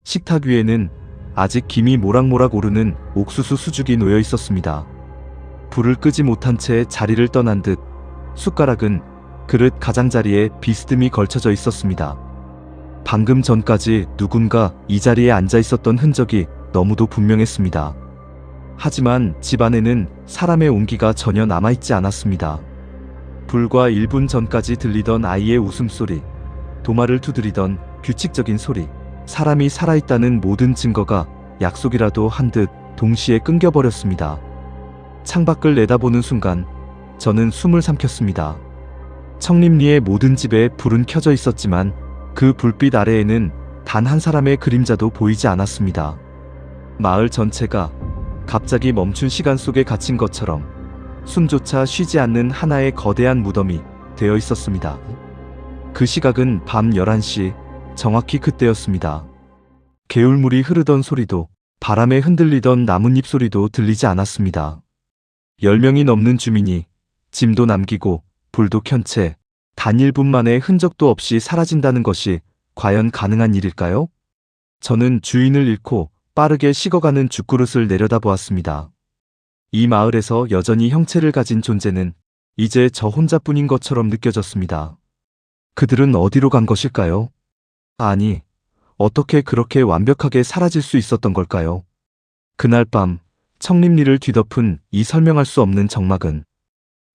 식탁 위에는 아직 김이 모락모락 오르는 옥수수 수죽이 놓여 있었습니다. 불을 끄지 못한 채 자리를 떠난 듯 숟가락은 그릇 가장자리에 비스듬히 걸쳐져 있었습니다. 방금 전까지 누군가 이 자리에 앉아 있었던 흔적이 너무도 분명했습니다. 하지만 집 안에는 사람의 온기가 전혀 남아있지 않았습니다. 불과 1분 전까지 들리던 아이의 웃음소리, 도마를 두드리던 규칙적인 소리, 사람이 살아있다는 모든 증거가 약속이라도 한 듯 동시에 끊겨버렸습니다. 창밖을 내다보는 순간 저는 숨을 삼켰습니다. 청림리의 모든 집에 불은 켜져 있었지만 그 불빛 아래에는 단 한 사람의 그림자도 보이지 않았습니다. 마을 전체가 갑자기 멈춘 시간 속에 갇힌 것처럼 숨조차 쉬지 않는 하나의 거대한 무덤이 되어 있었습니다. 그 시각은 밤 11시, 정확히 그때였습니다. 개울물이 흐르던 소리도 바람에 흔들리던 나뭇잎 소리도 들리지 않았습니다. 10명이 넘는 주민이 짐도 남기고 불도 켠 채 단 1분 만에 흔적도 없이 사라진다는 것이 과연 가능한 일일까요? 저는 주인을 잃고 빠르게 식어가는 죽그릇을 내려다보았습니다. 이 마을에서 여전히 형체를 가진 존재는 이제 저 혼자뿐인 것처럼 느껴졌습니다. 그들은 어디로 간 것일까요? 아니, 어떻게 그렇게 완벽하게 사라질 수 있었던 걸까요? 그날 밤 청림리를 뒤덮은 이 설명할 수 없는 정막은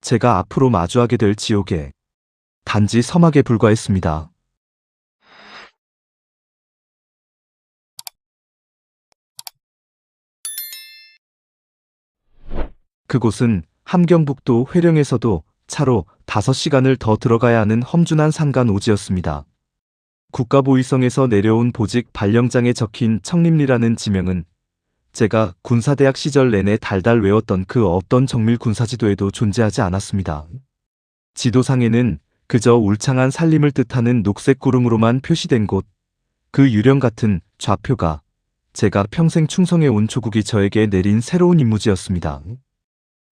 제가 앞으로 마주하게 될 지옥의 단지 서막에 불과했습니다. 그곳은 함경북도 회령에서도 차로 5시간을 더 들어가야 하는 험준한 산간 오지였습니다. 국가보위성에서 내려온 보직 발령장에 적힌 청림리라는 지명은 제가 군사대학 시절 내내 달달 외웠던 그 어떤 정밀 군사지도에도 존재하지 않았습니다. 지도상에는 그저 울창한 산림을 뜻하는 녹색 구름으로만 표시된 곳, 그 유령 같은 좌표가 제가 평생 충성해온 조국이 저에게 내린 새로운 임무지였습니다.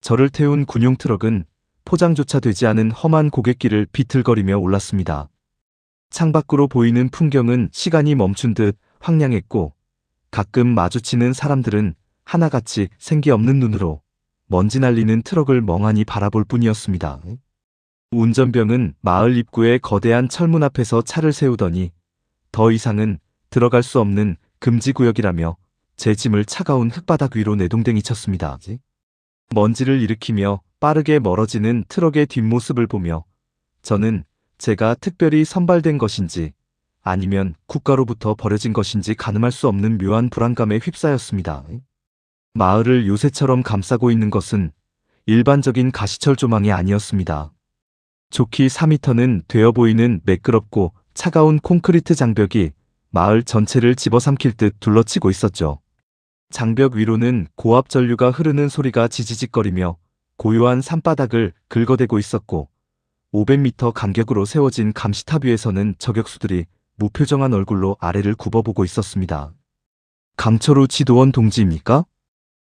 저를 태운 군용 트럭은 포장조차 되지 않은 험한 고갯길을 비틀거리며 올랐습니다. 창밖으로 보이는 풍경은 시간이 멈춘 듯 황량했고 가끔 마주치는 사람들은 하나같이 생기 없는 눈으로 먼지 날리는 트럭을 멍하니 바라볼 뿐이었습니다. 운전병은 마을 입구의 거대한 철문 앞에서 차를 세우더니 더 이상은 들어갈 수 없는 금지구역이라며 제 짐을 차가운 흙바닥 위로 내동댕이 쳤습니다. 먼지를 일으키며 빠르게 멀어지는 트럭의 뒷모습을 보며 저는 제가 특별히 선발된 것인지 아니면 국가로부터 버려진 것인지 가늠할 수 없는 묘한 불안감에 휩싸였습니다. 마을을 요새처럼 감싸고 있는 것은 일반적인 가시철 조망이 아니었습니다. 좋기 4m는 되어 보이는 매끄럽고 차가운 콘크리트 장벽이 마을 전체를 집어삼킬 듯 둘러치고 있었죠. 장벽 위로는 고압 전류가 흐르는 소리가 지지직거리며 고요한 산바닥을 긁어대고 있었고 500m 간격으로 세워진 감시탑 위에서는 저격수들이 무표정한 얼굴로 아래를 굽어보고 있었습니다. 강철우 지도원 동지입니까?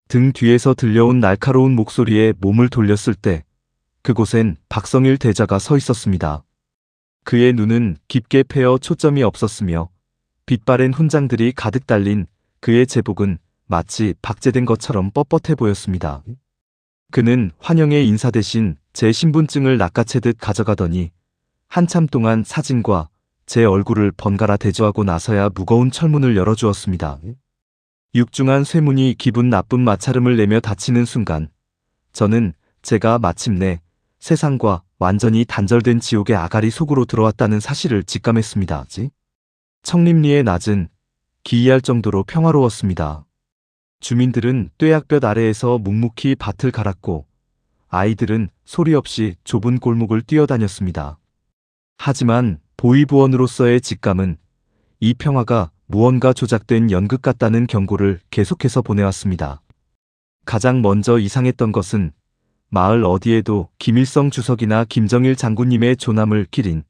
등 뒤에서 들려온 날카로운 목소리에 몸을 돌렸을 때 그곳엔 박성일 대자가 서 있었습니다. 그의 눈은 깊게 패여 초점이 없었으며 빛바랜 훈장들이 가득 달린 그의 제복은 마치 박제된 것처럼 뻣뻣해 보였습니다. 그는 환영의 인사 대신 제 신분증을 낚아채듯 가져가더니 한참 동안 사진과 제 얼굴을 번갈아 대조하고 나서야 무거운 철문을 열어주었습니다. 육중한 쇠문이 기분 나쁜 마찰음을 내며 닫히는 순간 저는 제가 마침내 세상과 완전히 단절된 지옥의 아가리 속으로 들어왔다는 사실을 직감했습니다. 청림리의 낮은 기이할 정도로 평화로웠습니다. 주민들은 뙤약볕 아래에서 묵묵히 밭을 갈았고 아이들은 소리 없이 좁은 골목을 뛰어다녔습니다. 하지만 보위부원으로서의 직감은 이 평화가 무언가 조작된 연극 같다는 경고를 계속해서 보내왔습니다. 가장 먼저 이상했던 것은 마을 어디에도 김일성 주석이나 김정일 장군님의 조남을 기린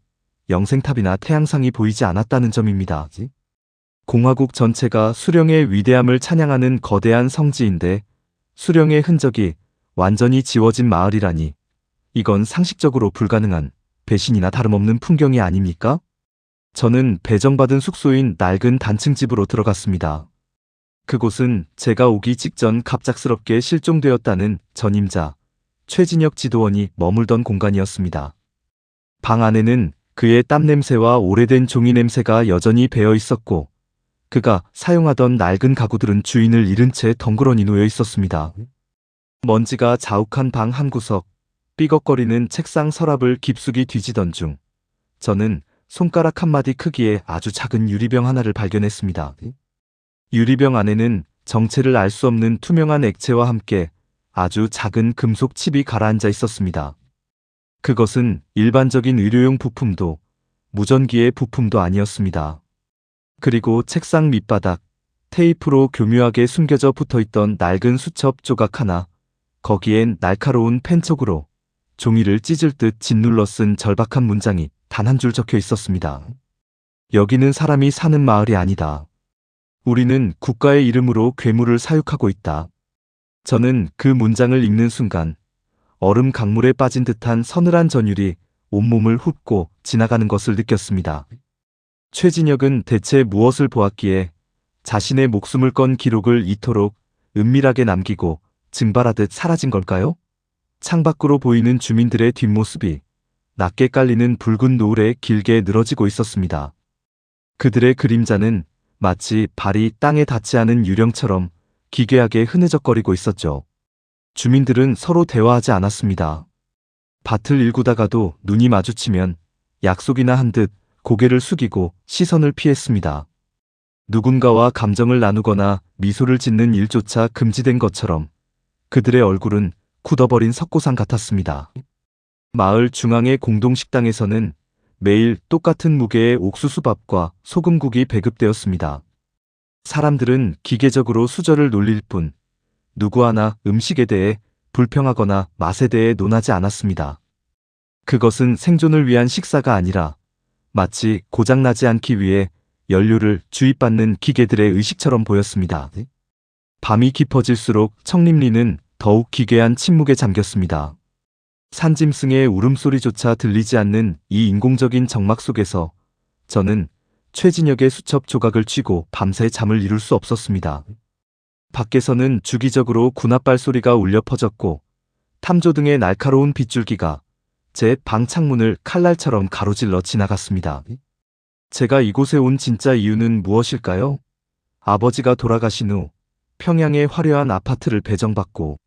영생탑이나 태양상이 보이지 않았다는 점입니다. 공화국 전체가 수령의 위대함을 찬양하는 거대한 성지인데 수령의 흔적이 완전히 지워진 마을이라니 이건 상식적으로 불가능한 배신이나 다름없는 풍경이 아닙니까? 저는 배정받은 숙소인 낡은 단층 집으로 들어갔습니다. 그곳은 제가 오기 직전 갑작스럽게 실종되었다는 전임자 최진혁 지도원이 머물던 공간이었습니다. 방 안에는 그의 땀 냄새와 오래된 종이 냄새가 여전히 배어 있었고 그가 사용하던 낡은 가구들은 주인을 잃은 채 덩그러니 놓여 있었습니다. 먼지가 자욱한 방 한 구석, 삐걱거리는 책상 서랍을 깊숙이 뒤지던 중 저는 손가락 한마디 크기의 아주 작은 유리병 하나를 발견했습니다. 유리병 안에는 정체를 알 수 없는 투명한 액체와 함께 아주 작은 금속 칩이 가라앉아 있었습니다. 그것은 일반적인 의료용 부품도 무전기의 부품도 아니었습니다. 그리고 책상 밑바닥, 테이프로 교묘하게 숨겨져 붙어있던 낡은 수첩 조각 하나, 거기엔 날카로운 펜촉으로 종이를 찢을 듯 짓눌러 쓴 절박한 문장이 단 한 줄 적혀 있었습니다. 여기는 사람이 사는 마을이 아니다. 우리는 국가의 이름으로 괴물을 사육하고 있다. 저는 그 문장을 읽는 순간 얼음 강물에 빠진 듯한 서늘한 전율이 온몸을 훑고 지나가는 것을 느꼈습니다. 최진혁은 대체 무엇을 보았기에 자신의 목숨을 건 기록을 이토록 은밀하게 남기고 증발하듯 사라진 걸까요? 창밖으로 보이는 주민들의 뒷모습이 낮게 깔리는 붉은 노을에 길게 늘어지고 있었습니다. 그들의 그림자는 마치 발이 땅에 닿지 않은 유령처럼 기괴하게 흐느적거리고 있었죠. 주민들은 서로 대화하지 않았습니다. 밭을 일구다가도 눈이 마주치면 약속이나 한 듯 고개를 숙이고 시선을 피했습니다. 누군가와 감정을 나누거나 미소를 짓는 일조차 금지된 것처럼 그들의 얼굴은 굳어버린 석고상 같았습니다. 마을 중앙의 공동식당에서는 매일 똑같은 무게의 옥수수밥과 소금국이 배급되었습니다. 사람들은 기계적으로 수저를 놀릴 뿐 누구 하나 음식에 대해 불평하거나 맛에 대해 논하지 않았습니다. 그것은 생존을 위한 식사가 아니라 마치 고장나지 않기 위해 연료를 주입받는 기계들의 의식처럼 보였습니다. 밤이 깊어질수록 청림리는 더욱 기괴한 침묵에 잠겼습니다. 산짐승의 울음소리조차 들리지 않는 이 인공적인 정막 속에서 저는 최진혁의 수첩 조각을 쥐고 밤새 잠을 이룰 수 없었습니다. 밖에서는 주기적으로 군합발 소리가 울려 퍼졌고 탐조등의 날카로운 빗줄기가 제 방 창문을 칼날처럼 가로질러 지나갔습니다. 제가 이곳에 온 진짜 이유는 무엇일까요? 아버지가 돌아가신 후 평양의 화려한 아파트를 배정받고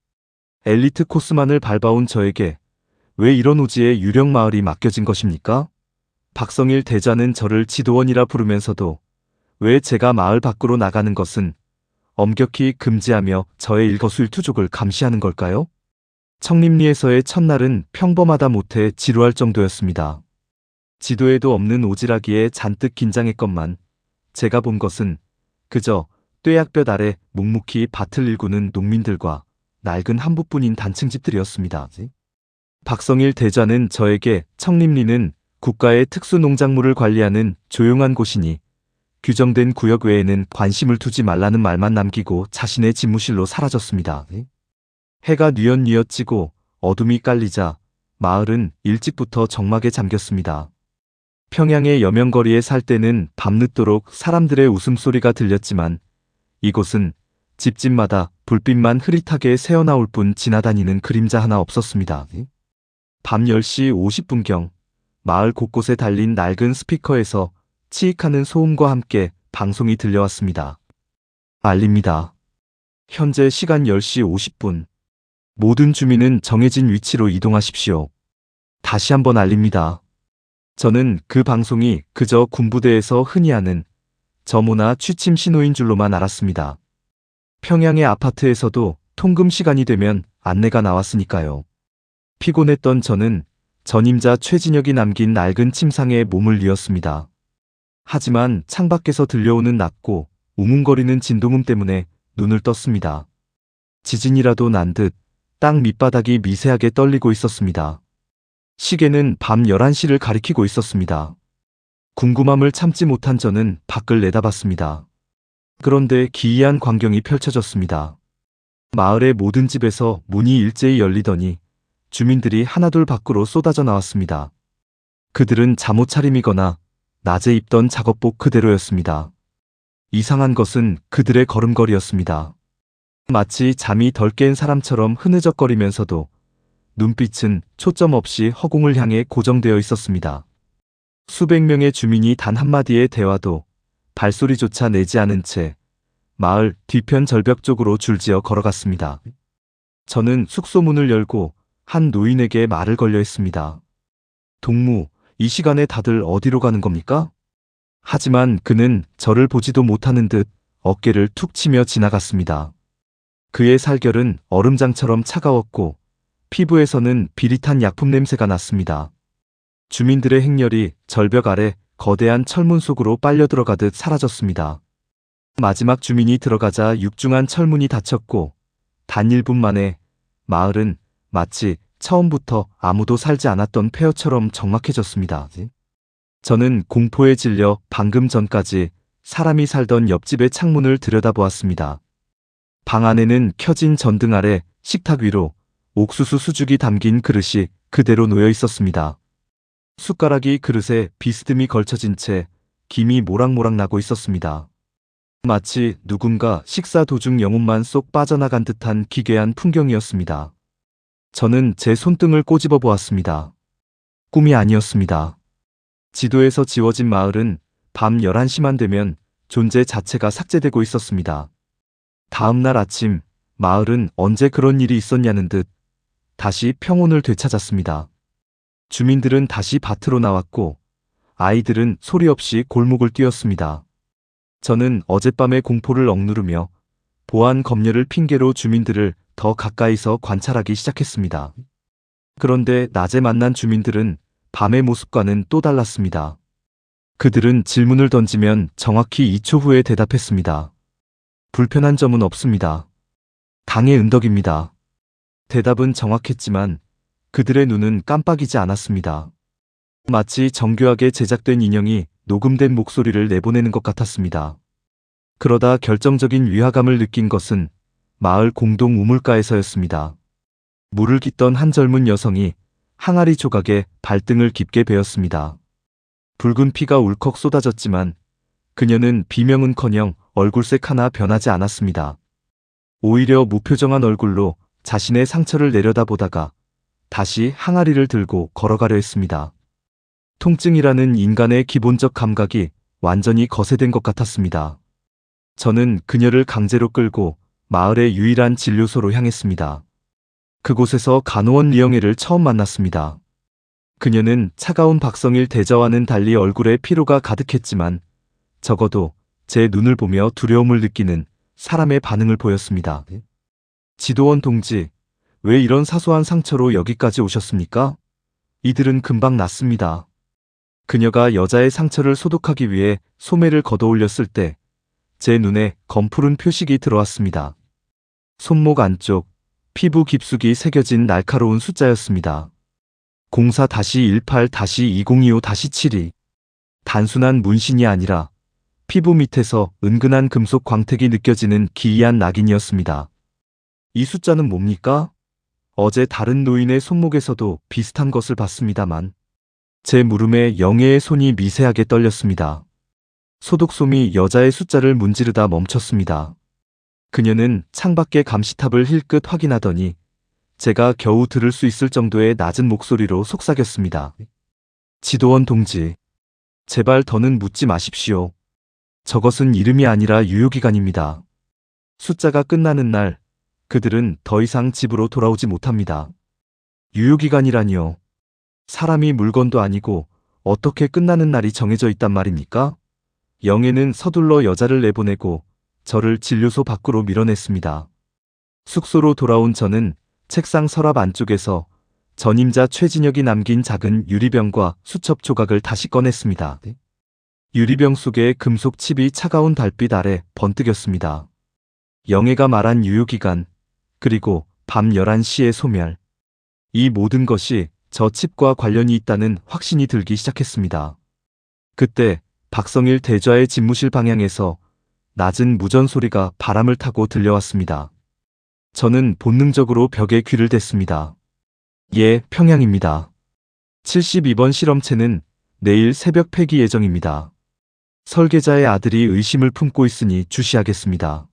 엘리트 코스만을 밟아온 저에게 왜 이런 오지의 유령 마을이 맡겨진 것입니까? 박성일 대자는 저를 지도원이라 부르면서도 왜 제가 마을 밖으로 나가는 것은 엄격히 금지하며 저의 일거수일투족을 감시하는 걸까요? 청림리에서의 첫날은 평범하다 못해 지루할 정도였습니다. 지도에도 없는 오지라기에 잔뜩 긴장했건만 제가 본 것은 그저 뙤약볕 아래 묵묵히 밭을 일구는 농민들과 낡은 한부뿐인 단층집들이었습니다. 박성일 대자는 저에게 청림리는 국가의 특수농작물을 관리하는 조용한 곳이니 규정된 구역 외에는 관심을 두지 말라는 말만 남기고 자신의 집무실로 사라졌습니다. 해가 뉘엿뉘엿 지고 어둠이 깔리자 마을은 일찍부터 적막에 잠겼습니다. 평양의 여명거리에 살 때는 밤늦도록 사람들의 웃음소리가 들렸지만 이곳은 집집마다 불빛만 흐릿하게 새어나올 뿐 지나다니는 그림자 하나 없었습니다. 밤 10시 50분경 마을 곳곳에 달린 낡은 스피커에서 치익하는 소음과 함께 방송이 들려왔습니다. 알립니다. 현재 시간 10시 50분. 모든 주민은 정해진 위치로 이동하십시오. 다시 한번 알립니다. 저는 그 방송이 그저 군부대에서 흔히 하는 점호나 취침 신호인 줄로만 알았습니다. 평양의 아파트에서도 통금 시간이 되면 안내가 나왔으니까요. 피곤했던 저는 전임자 최진혁이 남긴 낡은 침상에 몸을 뉘었습니다. 하지만 창밖에서 들려오는 낮고 웅웅거리는 진동음 때문에 눈을 떴습니다. 지진이라도 난 듯 땅 밑바닥이 미세하게 떨리고 있었습니다. 시계는 밤 11시를 가리키고 있었습니다. 궁금함을 참지 못한 저는 밖을 내다봤습니다. 그런데 기이한 광경이 펼쳐졌습니다. 마을의 모든 집에서 문이 일제히 열리더니 주민들이 하나둘 밖으로 쏟아져 나왔습니다. 그들은 잠옷차림이거나 낮에 입던 작업복 그대로였습니다. 이상한 것은 그들의 걸음걸이였습니다. 마치 잠이 덜 깬 사람처럼 흐느적거리면서도 눈빛은 초점 없이 허공을 향해 고정되어 있었습니다. 수백 명의 주민이 단 한마디의 대화도 발소리조차 내지 않은 채 마을 뒤편 절벽 쪽으로 줄지어 걸어갔습니다. 저는 숙소 문을 열고 한 노인에게 말을 걸려 했습니다. 동무, 이 시간에 다들 어디로 가는 겁니까? 하지만 그는 저를 보지도 못하는 듯 어깨를 툭 치며 지나갔습니다. 그의 살결은 얼음장처럼 차가웠고 피부에서는 비릿한 약품 냄새가 났습니다. 주민들의 행렬이 절벽 아래 거대한 철문 속으로 빨려 들어가듯 사라졌습니다. 마지막 주민이 들어가자 육중한 철문이 닫혔고 단 1분 만에 마을은 마치 처음부터 아무도 살지 않았던 폐허처럼 적막해졌습니다. 저는 공포에 질려 방금 전까지 사람이 살던 옆집의 창문을 들여다보았습니다. 방 안에는 켜진 전등 아래 식탁 위로 옥수수 수죽이 담긴 그릇이 그대로 놓여 있었습니다. 숟가락이 그릇에 비스듬히 걸쳐진 채 김이 모락모락 나고 있었습니다. 마치 누군가 식사 도중 영혼만 쏙 빠져나간 듯한 기괴한 풍경이었습니다. 저는 제 손등을 꼬집어 보았습니다. 꿈이 아니었습니다. 지도에서 지워진 마을은 밤 11시만 되면 존재 자체가 삭제되고 있었습니다. 다음 날 아침 마을은 언제 그런 일이 있었냐는 듯 다시 평온을 되찾았습니다. 주민들은 다시 밭으로 나왔고 아이들은 소리 없이 골목을 뛰었습니다. 저는 어젯밤의 공포를 억누르며 보안 검열을 핑계로 주민들을 더 가까이서 관찰하기 시작했습니다. 그런데 낮에 만난 주민들은 밤의 모습과는 또 달랐습니다. 그들은 질문을 던지면 정확히 2초 후에 대답했습니다. 불편한 점은 없습니다. 당의 은덕입니다. 대답은 정확했지만 그들의 눈은 깜빡이지 않았습니다. 마치 정교하게 제작된 인형이 녹음된 목소리를 내보내는 것 같았습니다. 그러다 결정적인 위화감을 느낀 것은 마을 공동 우물가에서였습니다. 물을 깃던 한 젊은 여성이 항아리 조각에 발등을 깊게 베었습니다. 붉은 피가 울컥 쏟아졌지만 그녀는 비명은커녕 얼굴색 하나 변하지 않았습니다. 오히려 무표정한 얼굴로 자신의 상처를 내려다보다가 다시 항아리를 들고 걸어가려 했습니다. 통증이라는 인간의 기본적 감각이 완전히 거세된 것 같았습니다. 저는 그녀를 강제로 끌고 마을의 유일한 진료소로 향했습니다. 그곳에서 간호원 리영애를 처음 만났습니다. 그녀는 차가운 박성일 대저와는 달리 얼굴에 피로가 가득했지만 적어도 제 눈을 보며 두려움을 느끼는 사람의 반응을 보였습니다. 지도원 동지, 왜 이런 사소한 상처로 여기까지 오셨습니까? 이들은 금방 낫습니다. 그녀가 여자의 상처를 소독하기 위해 소매를 걷어올렸을 때 제 눈에 검푸른 표식이 들어왔습니다. 손목 안쪽, 피부 깊숙이 새겨진 날카로운 숫자였습니다. 04-18-2025-72. 단순한 문신이 아니라 피부 밑에서 은근한 금속 광택이 느껴지는 기이한 낙인이었습니다. 이 숫자는 뭡니까? 어제 다른 노인의 손목에서도 비슷한 것을 봤습니다만 제 무릎에 영애의 손이 미세하게 떨렸습니다. 소독솜이 여자의 숫자를 문지르다 멈췄습니다. 그녀는 창밖의 감시탑을 힐끗 확인하더니 제가 겨우 들을 수 있을 정도의 낮은 목소리로 속삭였습니다. 지도원 동지, 제발 더는 묻지 마십시오. 저것은 이름이 아니라 유효기간입니다. 숫자가 끝나는 날 그들은 더 이상 집으로 돌아오지 못합니다. 유효기간이라니요. 사람이 물건도 아니고 어떻게 끝나는 날이 정해져 있단 말입니까? 영애는 서둘러 여자를 내보내고 저를 진료소 밖으로 밀어냈습니다. 숙소로 돌아온 저는 책상 서랍 안쪽에서 전임자 최진혁이 남긴 작은 유리병과 수첩 조각을 다시 꺼냈습니다. 유리병 속의 금속 칩이 차가운 달빛 아래 번뜩였습니다. 영애가 말한 유효기간, 그리고 밤 11시의 소멸. 이 모든 것이 저 칩과 관련이 있다는 확신이 들기 시작했습니다. 그때 박성일 대좌의 집무실 방향에서 낮은 무전 소리가 바람을 타고 들려왔습니다. 저는 본능적으로 벽에 귀를 댔습니다. 예, 평양입니다. 72번 실험체는 내일 새벽 폐기 예정입니다. 설계자의 아들이 의심을 품고 있으니 주시하겠습니다.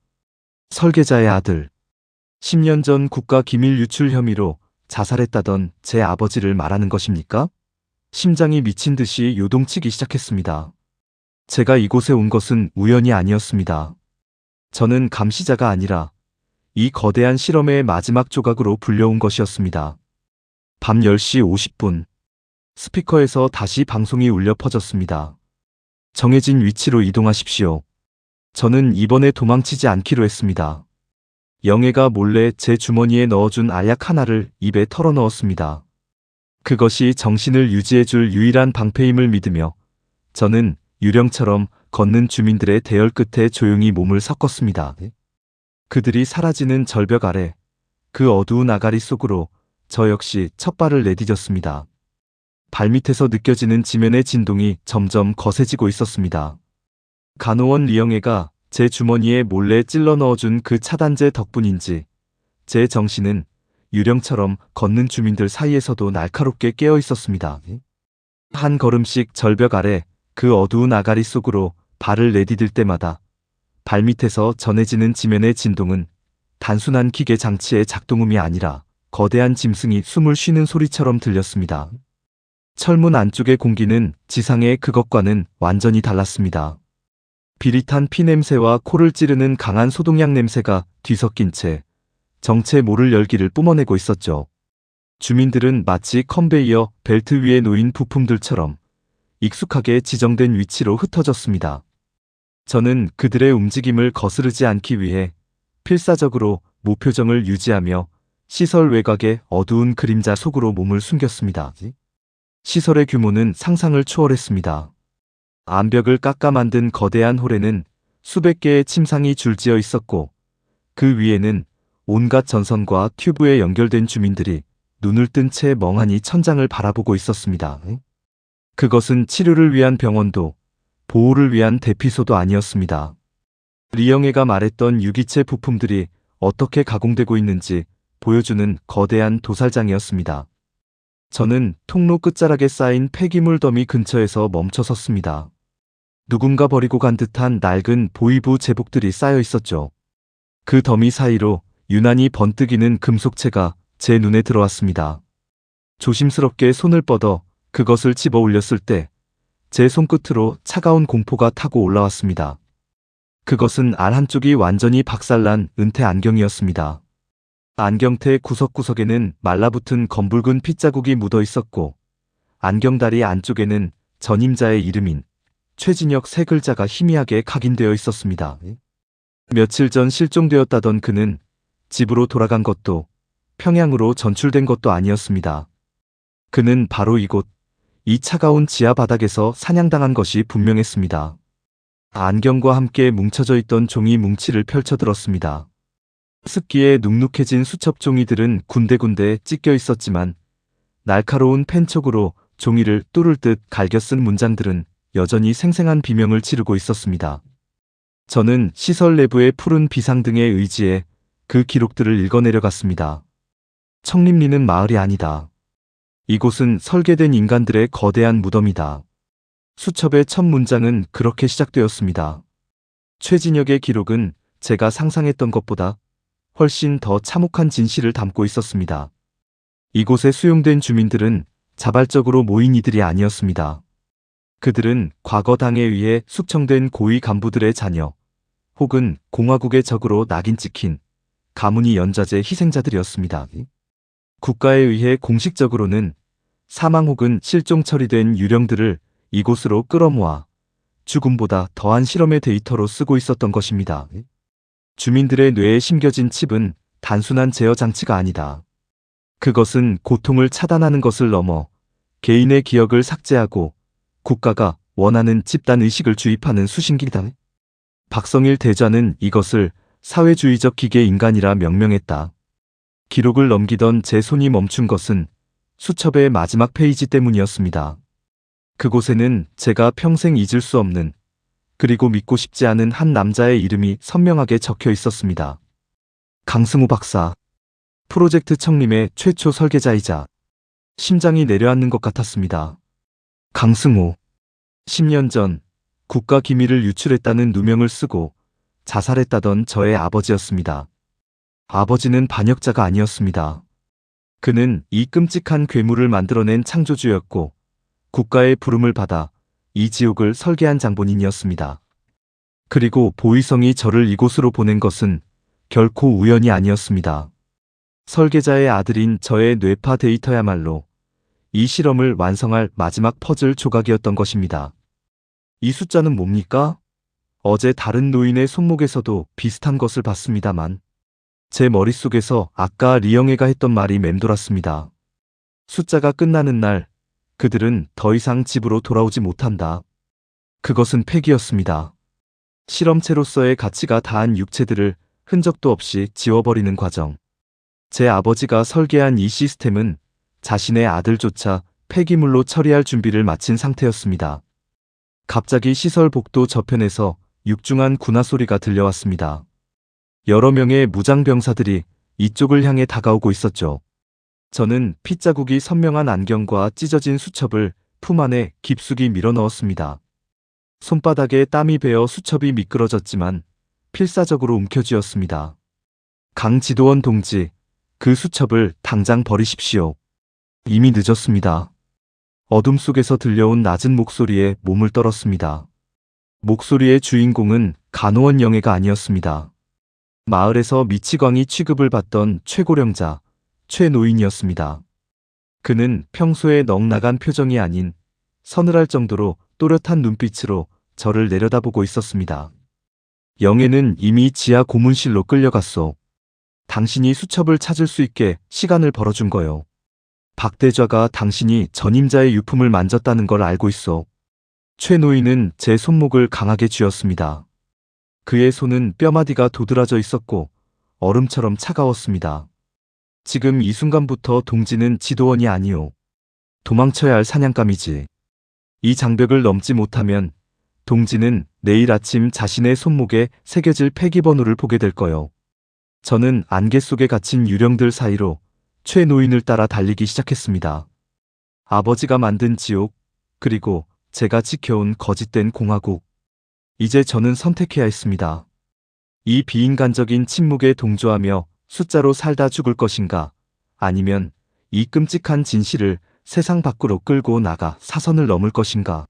설계자의 아들. 10년 전 국가 기밀 유출 혐의로 자살했다던 제 아버지를 말하는 것입니까? 심장이 미친 듯이 요동치기 시작했습니다. 제가 이곳에 온 것은 우연이 아니었습니다. 저는 감시자가 아니라 이 거대한 실험의 마지막 조각으로 불려온 것이었습니다. 밤 10시 50분. 스피커에서 다시 방송이 울려 퍼졌습니다. 정해진 위치로 이동하십시오. 저는 이번에 도망치지 않기로 했습니다. 영애가 몰래 제 주머니에 넣어준 알약 하나를 입에 털어 넣었습니다. 그것이 정신을 유지해줄 유일한 방패임을 믿으며 저는 유령처럼 걷는 주민들의 대열 끝에 조용히 몸을 섞었습니다. 그들이 사라지는 절벽 아래 그 어두운 아가리 속으로 저 역시 첫 발을 내디뎠습니다. 발밑에서 느껴지는 지면의 진동이 점점 거세지고 있었습니다. 간호원 리영애가 제 주머니에 몰래 찔러 넣어준 그 차단제 덕분인지 제 정신은 유령처럼 걷는 주민들 사이에서도 날카롭게 깨어 있었습니다. 한 걸음씩 절벽 아래 그 어두운 아가리 속으로 발을 내디딜 때마다 발밑에서 전해지는 지면의 진동은 단순한 기계 장치의 작동음이 아니라 거대한 짐승이 숨을 쉬는 소리처럼 들렸습니다. 철문 안쪽의 공기는 지상의 그것과는 완전히 달랐습니다. 비릿한 피 냄새와 코를 찌르는 강한 소독약 냄새가 뒤섞인 채 정체 모를 열기를 뿜어내고 있었죠. 주민들은 마치 컨베이어 벨트 위에 놓인 부품들처럼 익숙하게 지정된 위치로 흩어졌습니다. 저는 그들의 움직임을 거스르지 않기 위해 필사적으로 무표정을 유지하며 시설 외곽의 어두운 그림자 속으로 몸을 숨겼습니다. 시설의 규모는 상상을 초월했습니다. 암벽을 깎아 만든 거대한 홀에는 수백 개의 침상이 줄지어 있었고 그 위에는 온갖 전선과 튜브에 연결된 주민들이 눈을 뜬 채 멍하니 천장을 바라보고 있었습니다. 그것은 치료를 위한 병원도 보호를 위한 대피소도 아니었습니다. 리영애가 말했던 유기체 부품들이 어떻게 가공되고 있는지 보여주는 거대한 도살장이었습니다. 저는 통로 끝자락에 쌓인 폐기물 더미 근처에서 멈춰 섰습니다. 누군가 버리고 간 듯한 낡은 보이부 제복들이 쌓여 있었죠. 그 더미 사이로 유난히 번뜩이는 금속체가 제 눈에 들어왔습니다. 조심스럽게 손을 뻗어 그것을 집어 올렸을 때 제 손끝으로 차가운 공포가 타고 올라왔습니다. 그것은 알 한쪽이 완전히 박살난 은퇴 안경이었습니다. 안경테 구석구석에는 말라붙은 검붉은 핏자국이 묻어 있었고 안경다리 안쪽에는 전임자의 이름인 최진혁 세 글자가 희미하게 각인되어 있었습니다. 며칠 전 실종되었다던 그는 집으로 돌아간 것도 평양으로 전출된 것도 아니었습니다. 그는 바로 이곳, 이 차가운 지하 바닥에서 사냥당한 것이 분명했습니다. 안경과 함께 뭉쳐져 있던 종이 뭉치를 펼쳐들었습니다. 습기에 눅눅해진 수첩 종이들은 군데군데 찢겨 있었지만 날카로운 펜촉으로 종이를 뚫을 듯 갈겨 쓴 문장들은 여전히 생생한 비명을 지르고 있었습니다. 저는 시설 내부의 푸른 비상등에 의지해 그 기록들을 읽어내려갔습니다. 청림리는 마을이 아니다. 이곳은 설계된 인간들의 거대한 무덤이다. 수첩의 첫 문장은 그렇게 시작되었습니다. 최진혁의 기록은 제가 상상했던 것보다 훨씬 더 참혹한 진실을 담고 있었습니다. 이곳에 수용된 주민들은 자발적으로 모인 이들이 아니었습니다. 그들은 과거 당에 의해 숙청된 고위 간부들의 자녀, 혹은 공화국의 적으로 낙인 찍힌 가문이 연좌제 희생자들이었습니다. 국가에 의해 공식적으로는 사망 혹은 실종 처리된 유령들을 이곳으로 끌어모아 죽음보다 더한 실험의 데이터로 쓰고 있었던 것입니다. 주민들의 뇌에 심겨진 칩은 단순한 제어 장치가 아니다. 그것은 고통을 차단하는 것을 넘어 개인의 기억을 삭제하고 국가가 원하는 집단 의식을 주입하는 수신기다. 박성일 대좌는 이것을 사회주의적 기계 인간이라 명명했다. 기록을 넘기던 제 손이 멈춘 것은 수첩의 마지막 페이지 때문이었습니다. 그곳에는 제가 평생 잊을 수 없는, 그리고 믿고 싶지 않은 한 남자의 이름이 선명하게 적혀 있었습니다. 강승우 박사. 프로젝트 청림의 최초 설계자이자 심장이 내려앉는 것 같았습니다. 강승우. 10년 전 국가 기밀을 유출했다는 누명을 쓰고 자살했다던 저의 아버지였습니다. 아버지는 반역자가 아니었습니다. 그는 이 끔찍한 괴물을 만들어낸 창조주였고 국가의 부름을 받아 이 지옥을 설계한 장본인이었습니다. 그리고 보위성이 저를 이곳으로 보낸 것은 결코 우연이 아니었습니다. 설계자의 아들인 저의 뇌파 데이터야말로 이 실험을 완성할 마지막 퍼즐 조각이었던 것입니다. 이 숫자는 뭡니까? 어제 다른 노인의 손목에서도 비슷한 것을 봤습니다만 제 머릿속에서 아까 리영애가 했던 말이 맴돌았습니다. 숫자가 끝나는 날 그들은 더 이상 집으로 돌아오지 못한다. 그것은 폐기였습니다. 실험체로서의 가치가 다한 육체들을 흔적도 없이 지워버리는 과정. 제 아버지가 설계한 이 시스템은 자신의 아들조차 폐기물로 처리할 준비를 마친 상태였습니다. 갑자기 시설 복도 저편에서 육중한 군화 소리가 들려왔습니다. 여러 명의 무장병사들이 이쪽을 향해 다가오고 있었죠. 저는 핏자국이 선명한 안경과 찢어진 수첩을 품 안에 깊숙이 밀어넣었습니다. 손바닥에 땀이 배어 수첩이 미끄러졌지만 필사적으로 움켜쥐었습니다. 강지도원 동지, 그 수첩을 당장 버리십시오. 이미 늦었습니다. 어둠 속에서 들려온 낮은 목소리에 몸을 떨었습니다. 목소리의 주인공은 간호원 영애가 아니었습니다. 마을에서 미치광이 취급을 받던 최고령자, 최노인이었습니다. 그는 평소에 넉나간 표정이 아닌 서늘할 정도로 또렷한 눈빛으로 저를 내려다보고 있었습니다. 영애는 이미 지하 고문실로 끌려갔소. 당신이 수첩을 찾을 수 있게 시간을 벌어준 거요. 박대좌가 당신이 전임자의 유품을 만졌다는 걸 알고 있어. 최노인은 제 손목을 강하게 쥐었습니다. 그의 손은 뼈마디가 도드라져 있었고 얼음처럼 차가웠습니다. 지금 이 순간부터 동지는 지도원이 아니오. 도망쳐야 할 사냥감이지. 이 장벽을 넘지 못하면 동지는 내일 아침 자신의 손목에 새겨질 폐기번호를 보게 될 거요. 저는 안개 속에 갇힌 유령들 사이로 최노인을 따라 달리기 시작했습니다. 아버지가 만든 지옥, 그리고 제가 지켜온 거짓된 공화국. 이제 저는 선택해야 했습니다. 이 비인간적인 침묵에 동조하며 숫자로 살다 죽을 것인가, 아니면 이 끔찍한 진실을 세상 밖으로 끌고 나가 사선을 넘을 것인가.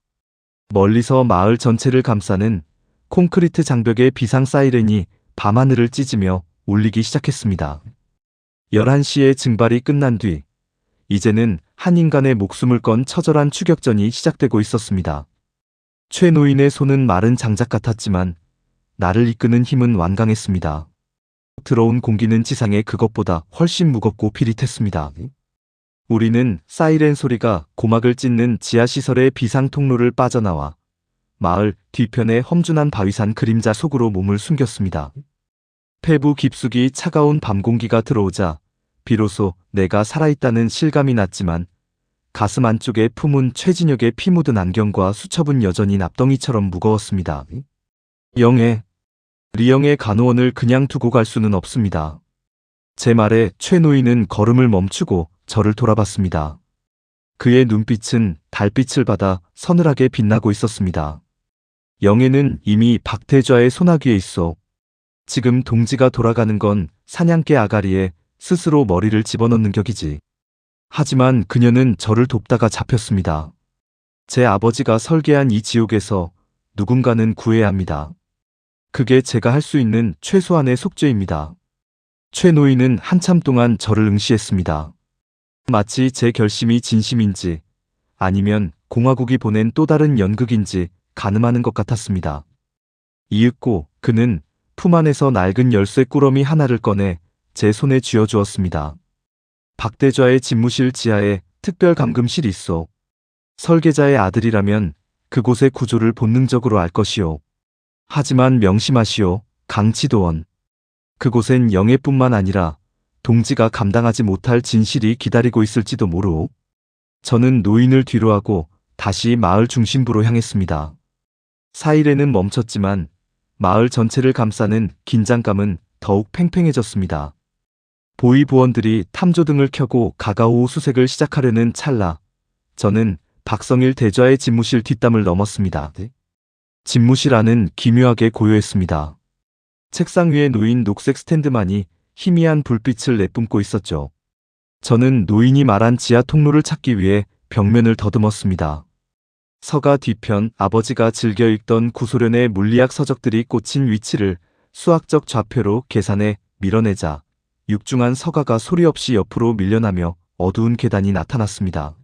멀리서 마을 전체를 감싸는 콘크리트 장벽의 비상 사이렌이 밤하늘을 찢으며 울리기 시작했습니다. 11시에 증발이 끝난 뒤 이제는 한 인간의 목숨을 건 처절한 추격전이 시작되고 있었습니다. 최노인의 손은 마른 장작 같았지만 나를 이끄는 힘은 완강했습니다. 들어온 공기는 지상의 그것보다 훨씬 무겁고 비릿했습니다. 우리는 사이렌 소리가 고막을 찢는 지하시설의 비상 통로를 빠져나와 마을 뒤편의 험준한 바위산 그림자 속으로 몸을 숨겼습니다. 폐부 깊숙이 차가운 밤 공기가 들어오자 비로소 내가 살아있다는 실감이 났지만 가슴 안쪽에 품은 최진혁의 피 묻은 안경과 수첩은 여전히 납덩이처럼 무거웠습니다. 영애, 리영의 간호원을 그냥 두고 갈 수는 없습니다. 제 말에 최노인은 걸음을 멈추고 저를 돌아봤습니다. 그의 눈빛은 달빛을 받아 서늘하게 빛나고 있었습니다. 영애는 이미 박대좌의 소나귀에 있어. 지금 동지가 돌아가는 건 사냥개 아가리에 스스로 머리를 집어넣는 격이지. 하지만 그녀는 저를 돕다가 잡혔습니다. 제 아버지가 설계한 이 지옥에서 누군가는 구해야 합니다. 그게 제가 할 수 있는 최소한의 속죄입니다. 최노인은 한참 동안 저를 응시했습니다. 마치 제 결심이 진심인지 아니면 공화국이 보낸 또 다른 연극인지 가늠하는 것 같았습니다. 이윽고 그는 품 안에서 낡은 열쇠 꾸러미 하나를 꺼내 제 손에 쥐어주었습니다. 박대좌의 집무실 지하에 특별 감금실이 있어. 설계자의 아들이라면 그곳의 구조를 본능적으로 알 것이오. 하지만 명심하시오, 강지도원. 그곳엔 영예뿐만 아니라 동지가 감당하지 못할 진실이 기다리고 있을지도 모르오. 저는 노인을 뒤로하고 다시 마을 중심부로 향했습니다. 사이렌은 멈췄지만 마을 전체를 감싸는 긴장감은 더욱 팽팽해졌습니다. 보위부원들이 탐조등을 켜고 가가오 수색을 시작하려는 찰나 저는 박성일 대좌의 집무실 뒷담을 넘었습니다. 집무실 안은 기묘하게 고요했습니다. 책상 위에 놓인 녹색 스탠드만이 희미한 불빛을 내뿜고 있었죠. 저는 노인이 말한 지하 통로를 찾기 위해 벽면을 더듬었습니다. 서가 뒤편 아버지가 즐겨 읽던 구소련의 물리학 서적들이 꽂힌 위치를 수학적 좌표로 계산해 밀어내자 육중한 서가가 소리 없이 옆으로 밀려나며 어두운 계단이 나타났습니다.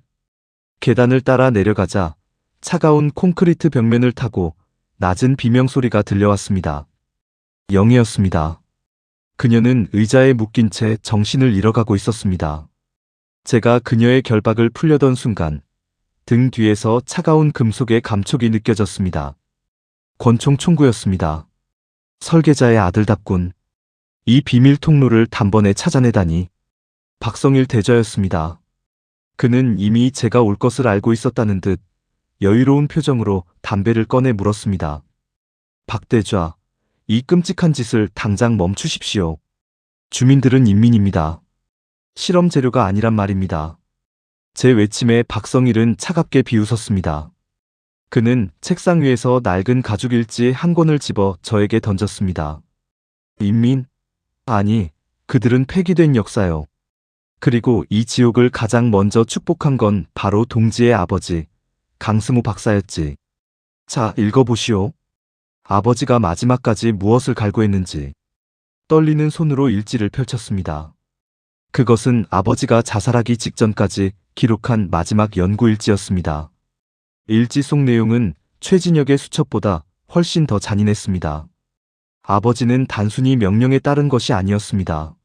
계단을 따라 내려가자 차가운 콘크리트 벽면을 타고 낮은 비명소리가 들려왔습니다. 영애였습니다. 그녀는 의자에 묶인 채 정신을 잃어가고 있었습니다. 제가 그녀의 결박을 풀려던 순간 등 뒤에서 차가운 금속의 감촉이 느껴졌습니다. 권총 총구였습니다. 설계자의 아들답군. 이 비밀 통로를 단번에 찾아내다니. 박성일 대좌였습니다. 그는 이미 제가 올 것을 알고 있었다는 듯 여유로운 표정으로 담배를 꺼내 물었습니다. 박 대좌, 이 끔찍한 짓을 당장 멈추십시오. 주민들은 인민입니다. 실험 재료가 아니란 말입니다. 제 외침에 박성일은 차갑게 비웃었습니다. 그는 책상 위에서 낡은 가죽 일지 한 권을 집어 저에게 던졌습니다. 인민? 아니, 그들은 폐기된 역사요. 그리고 이 지옥을 가장 먼저 축복한 건 바로 동지의 아버지, 강승우 박사였지. 자, 읽어보시오. 아버지가 마지막까지 무엇을 갈구했는지. 떨리는 손으로 일지를 펼쳤습니다. 그것은 아버지가 자살하기 직전까지 기록한 마지막 연구일지였습니다. 일지 속 내용은 최진혁의 수첩보다 훨씬 더 잔인했습니다. 아버지는 단순히 명령에 따른 것이 아니었습니다.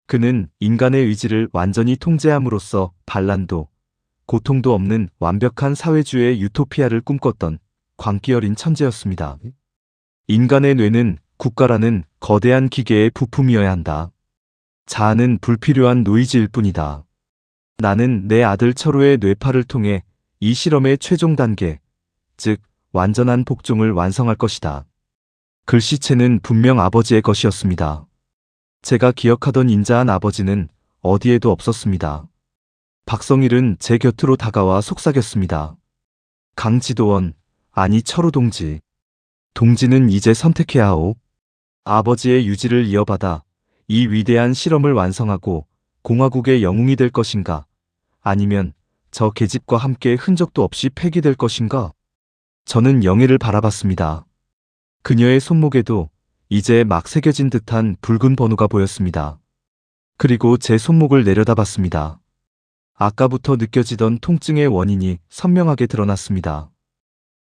그는 인간의 의지를 완전히 통제함으로써 반란도, 고통도 없는 완벽한 사회주의의 유토피아를 꿈꿨던 광기 어린 천재였습니다. 인간의 뇌는 국가라는 거대한 기계의 부품이어야 한다. 자아는 불필요한 노이즈일 뿐이다. 나는 내 아들 철호의 뇌파를 통해 이 실험의 최종 단계, 즉 완전한 복종을 완성할 것이다. 글씨체는 분명 아버지의 것이었습니다. 제가 기억하던 인자한 아버지는 어디에도 없었습니다. 박성일은 제 곁으로 다가와 속삭였습니다. 강지도원, 아니 철호 동지. 동지는 이제 선택해야 하오. 아버지의 유지를 이어받아 이 위대한 실험을 완성하고 공화국의 영웅이 될 것인가? 아니면 저 계집과 함께 흔적도 없이 폐기될 것인가? 저는 영애를 바라봤습니다. 그녀의 손목에도 이제 막 새겨진 듯한 붉은 번호가 보였습니다. 그리고 제 손목을 내려다봤습니다. 아까부터 느껴지던 통증의 원인이 선명하게 드러났습니다.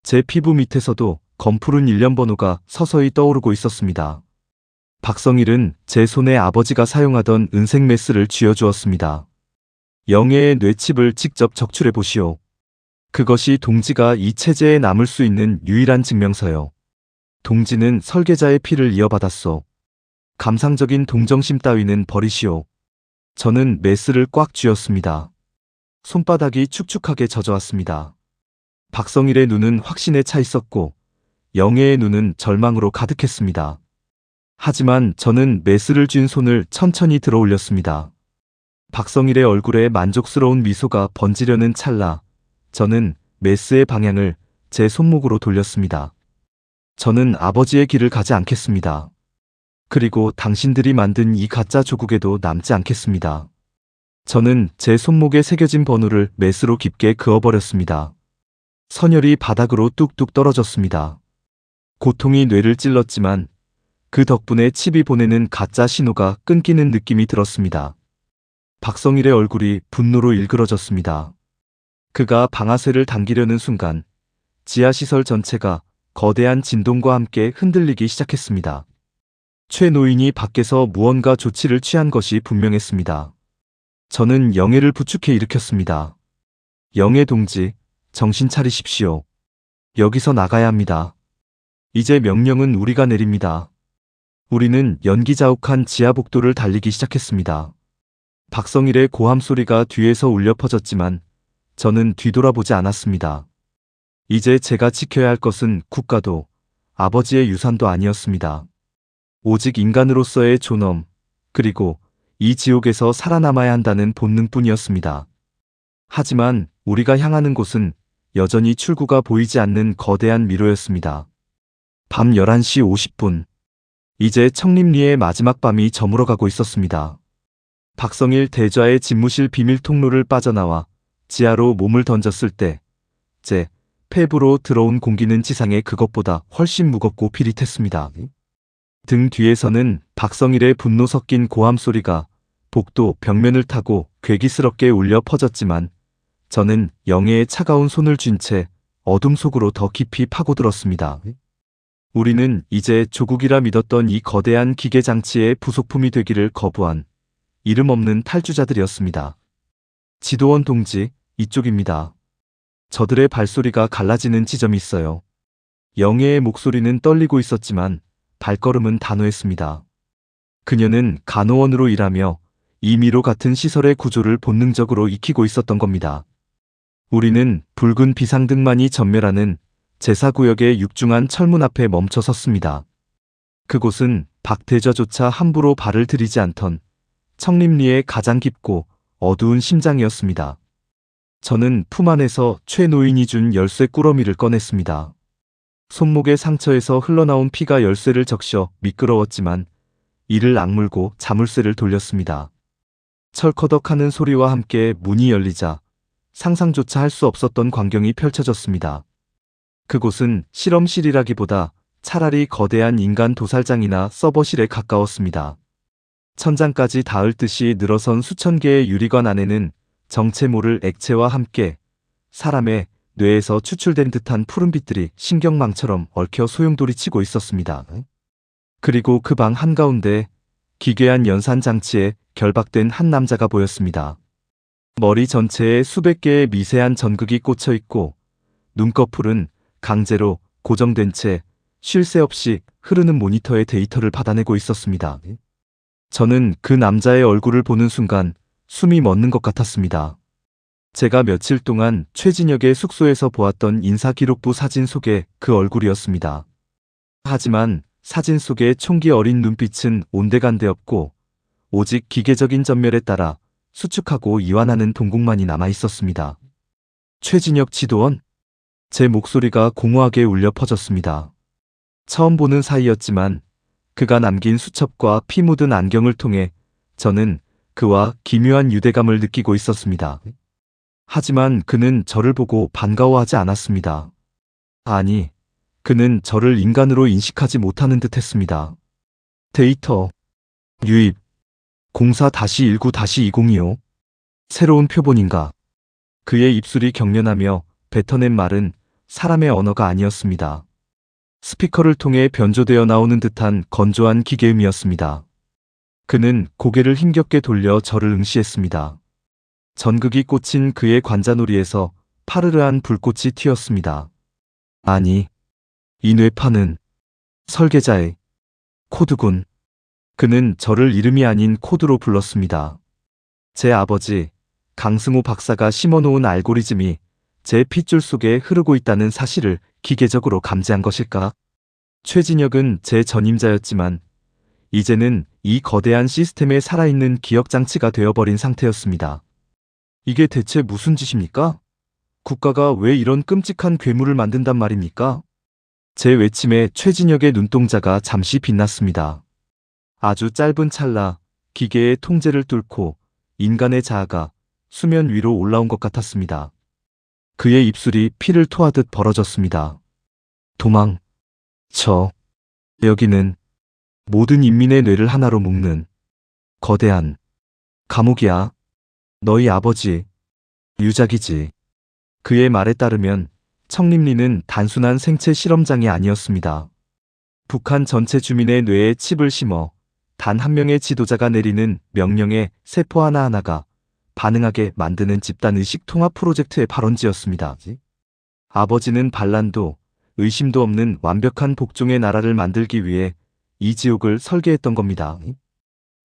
제 피부 밑에서도 검푸른 일련 번호가 서서히 떠오르고 있었습니다. 박성일은 제 손에 아버지가 사용하던 은색 메스를 쥐어주었습니다. 영애의 뇌칩을 직접 적출해 보시오. 그것이 동지가 이 체제에 남을 수 있는 유일한 증명서요. 동지는 설계자의 피를 이어받았소. 감상적인 동정심 따위는 버리시오. 저는 메스를 꽉 쥐었습니다. 손바닥이 축축하게 젖어왔습니다. 박성일의 눈은 확신에 차 있었고 영애의 눈은 절망으로 가득했습니다. 하지만 저는 메스를 쥔 손을 천천히 들어 올렸습니다. 박성일의 얼굴에 만족스러운 미소가 번지려는 찰나 저는 메스의 방향을 제 손목으로 돌렸습니다. 저는 아버지의 길을 가지 않겠습니다. 그리고 당신들이 만든 이 가짜 조국에도 남지 않겠습니다. 저는 제 손목에 새겨진 번호를 메스로 깊게 그어버렸습니다. 선혈이 바닥으로 뚝뚝 떨어졌습니다. 고통이 뇌를 찔렀지만 그 덕분에 칩이 보내는 가짜 신호가 끊기는 느낌이 들었습니다. 박성일의 얼굴이 분노로 일그러졌습니다. 그가 방아쇠를 당기려는 순간 지하시설 전체가 거대한 진동과 함께 흔들리기 시작했습니다. 최 노인이 밖에서 무언가 조치를 취한 것이 분명했습니다. 저는 영애를 부축해 일으켰습니다. 영애 동지, 정신 차리십시오. 여기서 나가야 합니다. 이제 명령은 우리가 내립니다. 우리는 연기자욱한 지하복도를 달리기 시작했습니다. 박성일의 고함 소리가 뒤에서 울려 퍼졌지만 저는 뒤돌아보지 않았습니다. 이제 제가 지켜야 할 것은 국가도 아버지의 유산도 아니었습니다. 오직 인간으로서의 존엄, 그리고 이 지옥에서 살아남아야 한다는 본능뿐이었습니다. 하지만 우리가 향하는 곳은 여전히 출구가 보이지 않는 거대한 미로였습니다. 밤 11시 50분. 이제 청림리의 마지막 밤이 저물어가고 있었습니다. 박성일 대좌의 집무실 비밀 통로를 빠져나와 지하로 몸을 던졌을 때 제 폐부로 들어온 공기는 지상의 그것보다 훨씬 무겁고 비릿했습니다. 등 뒤에서는 박성일의 분노 섞인 고함 소리가 복도 벽면을 타고 괴기스럽게 울려 퍼졌지만 저는 영애의 차가운 손을 쥔 채 어둠 속으로 더 깊이 파고들었습니다. 우리는 이제 조국이라 믿었던 이 거대한 기계장치의 부속품이 되기를 거부한 이름 없는 탈주자들이었습니다. 지도원 동지, 이쪽입니다. 저들의 발소리가 갈라지는 지점이 있어요. 영애의 목소리는 떨리고 있었지만 발걸음은 단호했습니다. 그녀는 간호원으로 일하며 이 미로 같은 시설의 구조를 본능적으로 익히고 있었던 겁니다. 우리는 붉은 비상등만이 전멸하는 제사구역의 육중한 철문 앞에 멈춰 섰습니다. 그곳은 박대좌조차 함부로 발을 들이지 않던 청림리의 가장 깊고 어두운 심장이었습니다. 저는 품 안에서 최 노인이 준 열쇠 꾸러미를 꺼냈습니다. 손목의 상처에서 흘러나온 피가 열쇠를 적셔 미끄러웠지만 이를 악물고 자물쇠를 돌렸습니다. 철커덕하는 소리와 함께 문이 열리자 상상조차 할 수 없었던 광경이 펼쳐졌습니다. 그곳은 실험실이라기보다 차라리 거대한 인간 도살장이나 서버실에 가까웠습니다. 천장까지 닿을 듯이 늘어선 수천 개의 유리관 안에는 정체 모를 액체와 함께 사람의 뇌에서 추출된 듯한 푸른빛들이 신경망처럼 얽혀 소용돌이치고 있었습니다. 그리고 그 방 한가운데 기괴한 연산장치에 결박된 한 남자가 보였습니다. 머리 전체에 수백 개의 미세한 전극이 꽂혀 있고 눈꺼풀은 강제로 고정된 채 쉴 새 없이 흐르는 모니터의 데이터를 받아내고 있었습니다. 저는 그 남자의 얼굴을 보는 순간 숨이 멎는 것 같았습니다. 제가 며칠 동안 최진혁의 숙소에서 보았던 인사기록부 사진 속의 그 얼굴이었습니다. 하지만 사진 속의 총기 어린 눈빛은 온데간데 없고 오직 기계적인 전멸에 따라 수축하고 이완하는 동공만이 남아 있었습니다. 최진혁 지도원? 제 목소리가 공허하게 울려 퍼졌습니다. 처음 보는 사이였지만 그가 남긴 수첩과 피 묻은 안경을 통해 저는 그와 기묘한 유대감을 느끼고 있었습니다. 하지만 그는 저를 보고 반가워하지 않았습니다. 아니, 그는 저를 인간으로 인식하지 못하는 듯 했습니다. 데이터, 유입, 04-19-20이요. 새로운 표본인가. 그의 입술이 경련하며 뱉어낸 말은 사람의 언어가 아니었습니다. 스피커를 통해 변조되어 나오는 듯한 건조한 기계음이었습니다. 그는 고개를 힘겹게 돌려 저를 응시했습니다. 전극이 꽂힌 그의 관자놀이에서 파르르한 불꽃이 튀었습니다. 아니, 이 뇌파는 설계자의 코드군. 그는 저를 이름이 아닌 코드로 불렀습니다. 제 아버지 강승호 박사가 심어놓은 알고리즘이 제 핏줄 속에 흐르고 있다는 사실을 기계적으로 감지한 것일까? 최진혁은 제 전임자였지만 이제는 이 거대한 시스템에 살아있는 기억장치가 되어버린 상태였습니다. 이게 대체 무슨 짓입니까? 국가가 왜 이런 끔찍한 괴물을 만든단 말입니까? 제 외침에 최진혁의 눈동자가 잠시 빛났습니다. 아주 짧은 찰나 기계의 통제를 뚫고 인간의 자아가 수면 위로 올라온 것 같았습니다. 그의 입술이 피를 토하듯 벌어졌습니다. 도망. 여기는 모든 인민의 뇌를 하나로 묶는 거대한 감옥이야. 너희 아버지 유작이지. 그의 말에 따르면 청림리는 단순한 생체 실험장이 아니었습니다. 북한 전체 주민의 뇌에 칩을 심어 단 한 명의 지도자가 내리는 명령에 세포 하나하나가 반응하게 만드는 집단 의식 통합 프로젝트의 발원지였습니다. 아버지는 반란도 의심도 없는 완벽한 복종의 나라를 만들기 위해 이 지옥을 설계했던 겁니다.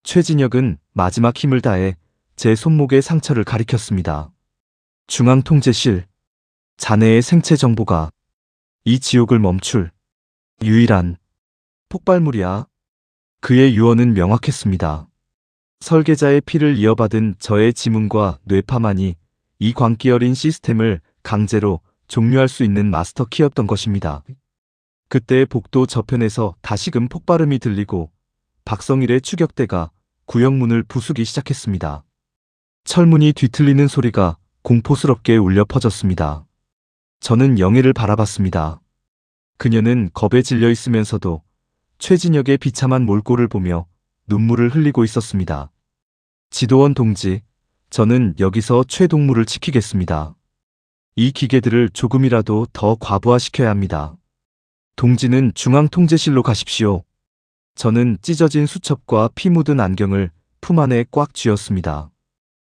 최진혁은 마지막 힘을 다해 제 손목의 상처를 가리켰습니다. 중앙통제실, 자네의 생체 정보가 이 지옥을 멈출 유일한 폭발물이야. 그의 유언은 명확했습니다. 설계자의 피를 이어받은 저의 지문과 뇌파만이 이 광기 어린 시스템을 강제로 종료할 수 있는 마스터 키였던 것입니다. 그때 복도 저편에서 다시금 폭발음이 들리고 박성일의 추격대가 구역문을 부수기 시작했습니다. 철문이 뒤틀리는 소리가 공포스럽게 울려 퍼졌습니다. 저는 영애를 바라봤습니다. 그녀는 겁에 질려 있으면서도 최진혁의 비참한 몰골을 보며 눈물을 흘리고 있었습니다. 지도원 동지, 저는 여기서 최동무를 지키겠습니다. 이 기계들을 조금이라도 더 과부하시켜야 합니다. 동지는 중앙통제실로 가십시오. 저는 찢어진 수첩과 피 묻은 안경을 품 안에 꽉 쥐었습니다.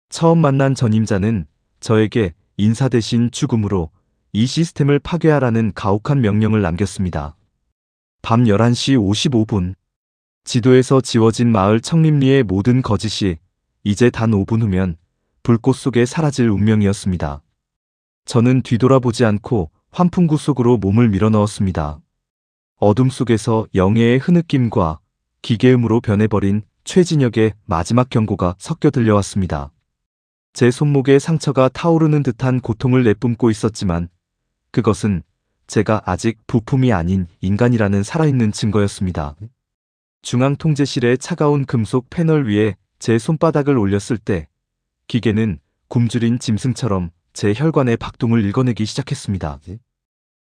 처음 만난 전임자는 저에게 인사 대신 죽음으로 이 시스템을 파괴하라는 가혹한 명령을 남겼습니다. 밤 11시 55분. 지도에서 지워진 마을 청림리의 모든 거짓이 이제 단 5분 후면 불꽃 속에 사라질 운명이었습니다. 저는 뒤돌아보지 않고 환풍구 속으로 몸을 밀어넣었습니다. 어둠 속에서 영예의 흐느낌과 기계음으로 변해버린 최진혁의 마지막 경고가 섞여 들려왔습니다. 제 손목에 상처가 타오르는 듯한 고통을 내뿜고 있었지만 그것은 제가 아직 부품이 아닌 인간이라는 살아있는 증거였습니다. 중앙통제실의 차가운 금속 패널 위에 제 손바닥을 올렸을 때 기계는 굶주린 짐승처럼 제 혈관의 박동을 읽어내기 시작했습니다.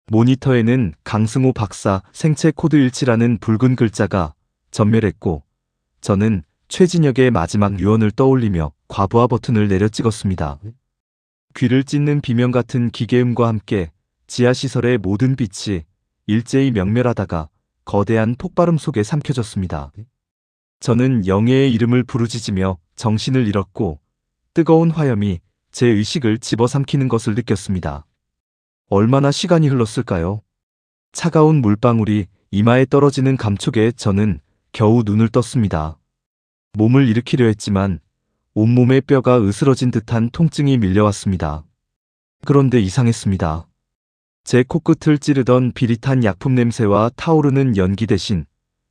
모니터에는 강승호 박사 생체 코드 일치라는 붉은 글자가 전멸했고 저는 최진혁의 마지막 유언을 떠올리며 과부하 버튼을 내려 찍었습니다. 귀를 찢는 비명 같은 기계음과 함께 지하시설의 모든 빛이 일제히 명멸하다가 거대한 폭발음 속에 삼켜졌습니다. 저는 영예의 이름을 부르짖으며 정신을 잃었고 뜨거운 화염이 제 의식을 집어삼키는 것을 느꼈습니다. 얼마나 시간이 흘렀을까요? 차가운 물방울이 이마에 떨어지는 감촉에 저는 겨우 눈을 떴습니다. 몸을 일으키려 했지만 온몸의 뼈가 으스러진 듯한 통증이 밀려왔습니다. 그런데 이상했습니다. 제 코끝을 찌르던 비릿한 약품 냄새와 타오르는 연기 대신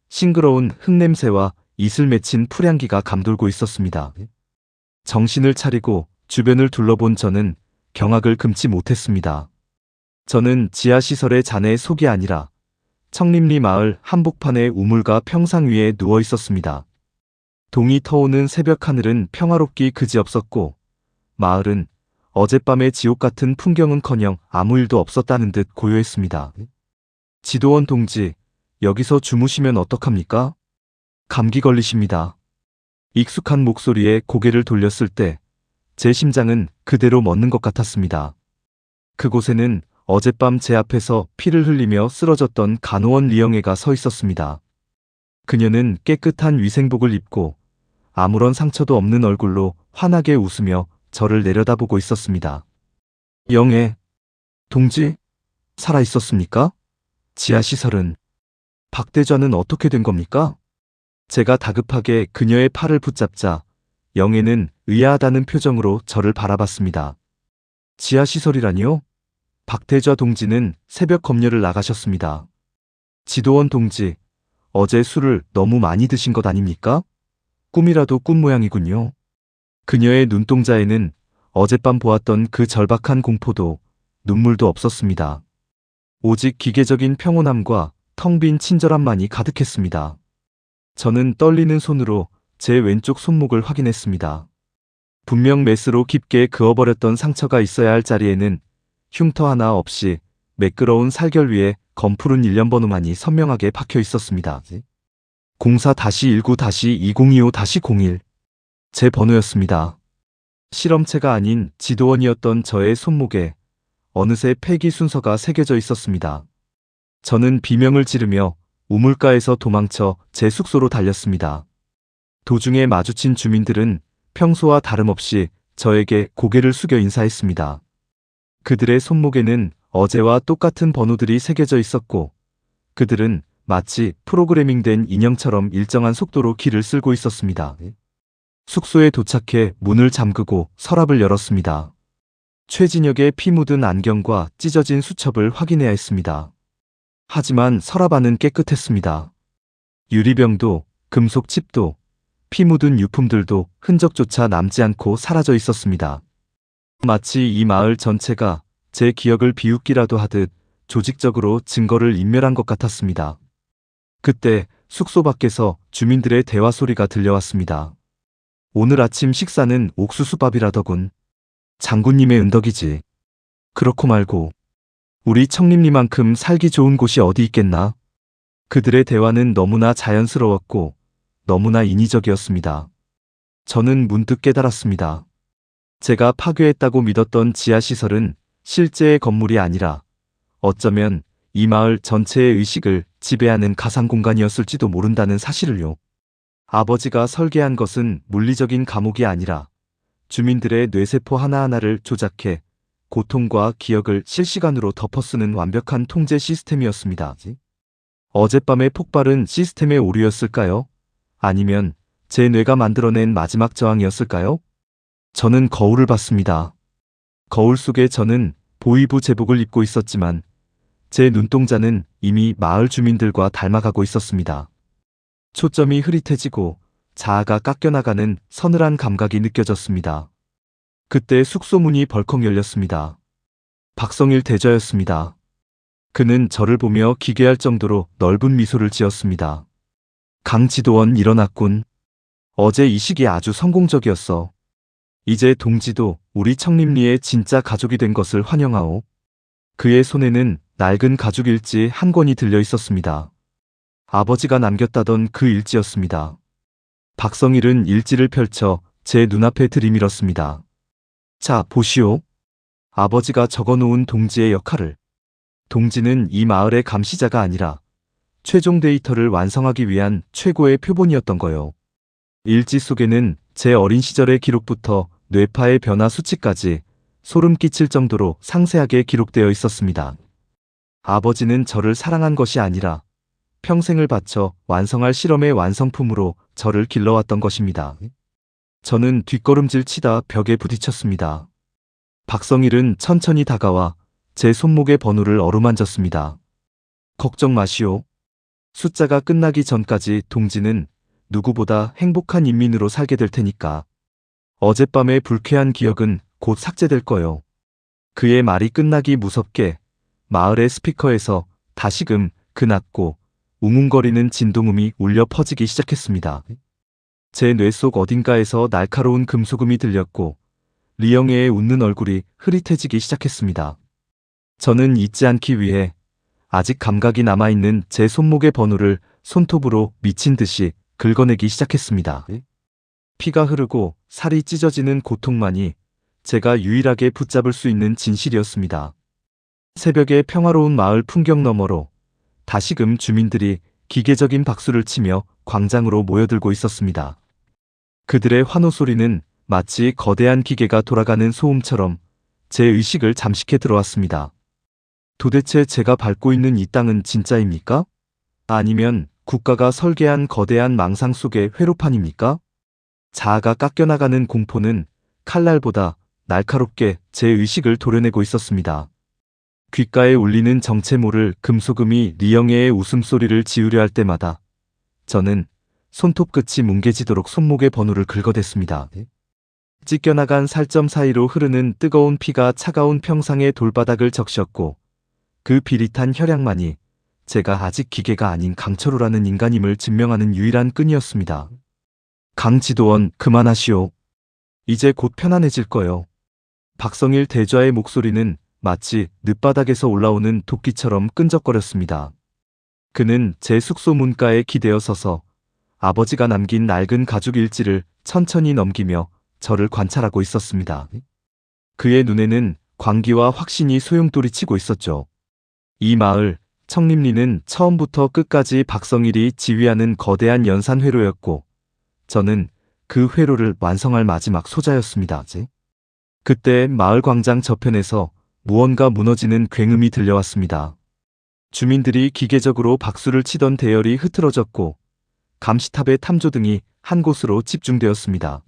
싱그러운 흙냄새와 이슬 맺힌 풀향기가 감돌고 있었습니다. 정신을 차리고 주변을 둘러본 저는 경악을 금치 못했습니다. 저는 지하시설의 잔해의 속이 아니라 청림리 마을 한복판의 우물가 평상 위에 누워 있었습니다. 동이 터오는 새벽 하늘은 평화롭기 그지없었고 마을은 어젯밤의 지옥 같은 풍경은커녕 아무 일도 없었다는 듯 고요했습니다. 지도원 동지, 여기서 주무시면 어떡합니까? 감기 걸리십니다. 익숙한 목소리에 고개를 돌렸을 때 제 심장은 그대로 멎는 것 같았습니다. 그곳에는 어젯밤 제 앞에서 피를 흘리며 쓰러졌던 간호원 리영애가 서 있었습니다. 그녀는 깨끗한 위생복을 입고 아무런 상처도 없는 얼굴로 환하게 웃으며 저를 내려다보고 있었습니다. 영애, 동지, 살아있었습니까? 지하시설은, 박대좌는 어떻게 된 겁니까? 제가 다급하게 그녀의 팔을 붙잡자 영애는 의아하다는 표정으로 저를 바라봤습니다. 지하시설이라니요? 박대좌 동지는 새벽 검열을 나가셨습니다. 지도원 동지, 어제 술을 너무 많이 드신 것 아닙니까? 꿈이라도 꾼 모양이군요. 그녀의 눈동자에는 어젯밤 보았던 그 절박한 공포도 눈물도 없었습니다. 오직 기계적인 평온함과 텅 빈 친절함만이 가득했습니다. 저는 떨리는 손으로 제 왼쪽 손목을 확인했습니다. 분명 메스로 깊게 그어버렸던 상처가 있어야 할 자리에는 흉터 하나 없이 매끄러운 살결 위에 검푸른 일련 번호만이 선명하게 박혀 있었습니다. 04-19-2025-01 제 번호였습니다. 실험체가 아닌 지도원이었던 저의 손목에 어느새 폐기 순서가 새겨져 있었습니다. 저는 비명을 지르며 우물가에서 도망쳐 제 숙소로 달렸습니다. 도중에 마주친 주민들은 평소와 다름없이 저에게 고개를 숙여 인사했습니다. 그들의 손목에는 어제와 똑같은 번호들이 새겨져 있었고 그들은 마치 프로그래밍된 인형처럼 일정한 속도로 길을 쓸고 있었습니다. 숙소에 도착해 문을 잠그고 서랍을 열었습니다. 최진혁의 피 묻은 안경과 찢어진 수첩을 확인해야 했습니다. 하지만 서랍 안은 깨끗했습니다. 유리병도 금속 칩도 피 묻은 유품들도 흔적조차 남지 않고 사라져 있었습니다. 마치 이 마을 전체가 제 기억을 비웃기라도 하듯 조직적으로 증거를 인멸한 것 같았습니다. 그때 숙소 밖에서 주민들의 대화 소리가 들려왔습니다. 오늘 아침 식사는 옥수수밥이라더군. 장군님의 은덕이지. 그렇고 말고 우리 청림리만큼 살기 좋은 곳이 어디 있겠나? 그들의 대화는 너무나 자연스러웠고 너무나 인위적이었습니다. 저는 문득 깨달았습니다. 제가 파괴했다고 믿었던 지하시설은 실제의 건물이 아니라 어쩌면 이 마을 전체의 의식을 지배하는 가상공간이었을지도 모른다는 사실을요. 아버지가 설계한 것은 물리적인 감옥이 아니라 주민들의 뇌세포 하나하나를 조작해 고통과 기억을 실시간으로 덮어쓰는 완벽한 통제 시스템이었습니다. 어젯밤의 폭발은 시스템의 오류였을까요? 아니면 제 뇌가 만들어낸 마지막 저항이었을까요? 저는 거울을 봤습니다. 거울 속에 저는 보이부 제복을 입고 있었지만 제 눈동자는 이미 마을 주민들과 닮아가고 있었습니다. 초점이 흐릿해지고 자아가 깎여나가는 서늘한 감각이 느껴졌습니다. 그때 숙소 문이 벌컥 열렸습니다. 박성일 대저였습니다. 그는 저를 보며 기괴할 정도로 넓은 미소를 지었습니다. 강지도원 일어났군. 어제 이식이 아주 성공적이었어. 이제 동지도 우리 청림리의 진짜 가족이 된 것을 환영하오. 그의 손에는 낡은 가죽 일지 한 권이 들려 있었습니다. 아버지가 남겼다던 그 일지였습니다. 박성일은 일지를 펼쳐 제 눈앞에 들이밀었습니다. 자, 보시오. 아버지가 적어놓은 동지의 역할을. 동지는 이 마을의 감시자가 아니라 최종 데이터를 완성하기 위한 최고의 표본이었던 거요. 일지 속에는 제 어린 시절의 기록부터 뇌파의 변화 수치까지 소름 끼칠 정도로 상세하게 기록되어 있었습니다. 아버지는 저를 사랑한 것이 아니라 평생을 바쳐 완성할 실험의 완성품으로 저를 길러왔던 것입니다. 저는 뒷걸음질 치다 벽에 부딪혔습니다. 박성일은 천천히 다가와 제 손목의 번호를 어루만졌습니다. 걱정 마시오. 숫자가 끝나기 전까지 동지는 누구보다 행복한 인민으로 살게 될 테니까. 어젯밤의 불쾌한 기억은 곧 삭제될 거요. 그의 말이 끝나기 무섭게 마을의 스피커에서 다시금 그 낮고 웅웅거리는 진동음이 울려 퍼지기 시작했습니다. 제 뇌 속 어딘가에서 날카로운 금속음이 들렸고 리영애의 웃는 얼굴이 흐릿해지기 시작했습니다. 저는 잊지 않기 위해 아직 감각이 남아있는 제 손목의 번호를 손톱으로 미친 듯이 긁어내기 시작했습니다. 피가 흐르고 살이 찢어지는 고통만이 제가 유일하게 붙잡을 수 있는 진실이었습니다. 새벽의 평화로운 마을 풍경 너머로 다시금 주민들이 기계적인 박수를 치며 광장으로 모여들고 있었습니다. 그들의 환호 소리는 마치 거대한 기계가 돌아가는 소음처럼 제 의식을 잠식해 들어왔습니다. 도대체 제가 밟고 있는 이 땅은 진짜입니까? 아니면 국가가 설계한 거대한 망상 속의 회로판입니까? 자아가 깎여나가는 공포는 칼날보다 날카롭게 제 의식을 도려내고 있었습니다. 귓가에 울리는 정체 모를 금속음이 리영애의 웃음소리를 지우려 할 때마다 저는 손톱 끝이 뭉개지도록 손목의 번호를 긁어댔습니다. 찢겨나간 살점 사이로 흐르는 뜨거운 피가 차가운 평상의 돌바닥을 적셨고 그 비릿한 혈액만이 제가 아직 기계가 아닌 강철우라는 인간임을 증명하는 유일한 끈이었습니다. 강지도원, 그만하시오. 이제 곧 편안해질 거요. 박성일 대좌의 목소리는 마치 늦바닥에서 올라오는 도끼처럼 끈적거렸습니다. 그는 제 숙소 문가에 기대어 서서 아버지가 남긴 낡은 가죽 일지를 천천히 넘기며 저를 관찰하고 있었습니다. 그의 눈에는 광기와 확신이 소용돌이치고 있었죠. 이 마을, 청림리는 처음부터 끝까지 박성일이 지휘하는 거대한 연산 회로였고 저는 그 회로를 완성할 마지막 소자였습니다. 그때 마을 광장 저편에서 무언가 무너지는 굉음이 들려왔습니다. 주민들이 기계적으로 박수를 치던 대열이 흐트러졌고 감시탑의 탐조등이 한 곳으로 집중되었습니다.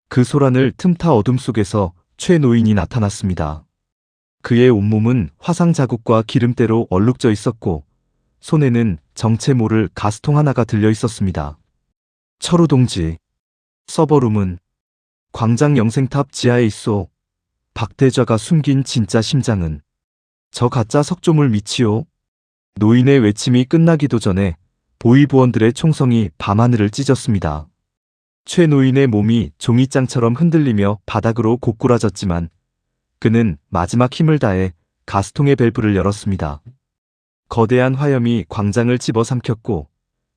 그 소란을 틈타 어둠 속에서 최 노인이 나타났습니다. 그의 온몸은 화상 자국과 기름때로 얼룩져 있었고 손에는 정체 모를 가스통 하나가 들려 있었습니다. 철우 동지. 서버룸은 광장 영생탑 지하에 있소. 박대좌가 숨긴 진짜 심장은 저 가짜 석조물 밑이요. 노인의 외침이 끝나기도 전에 보위부원들의 총성이 밤하늘을 찢었습니다. 최 노인의 몸이 종이장처럼 흔들리며 바닥으로 고꾸라졌지만 그는 마지막 힘을 다해 가스통의 밸브를 열었습니다. 거대한 화염이 광장을 집어삼켰고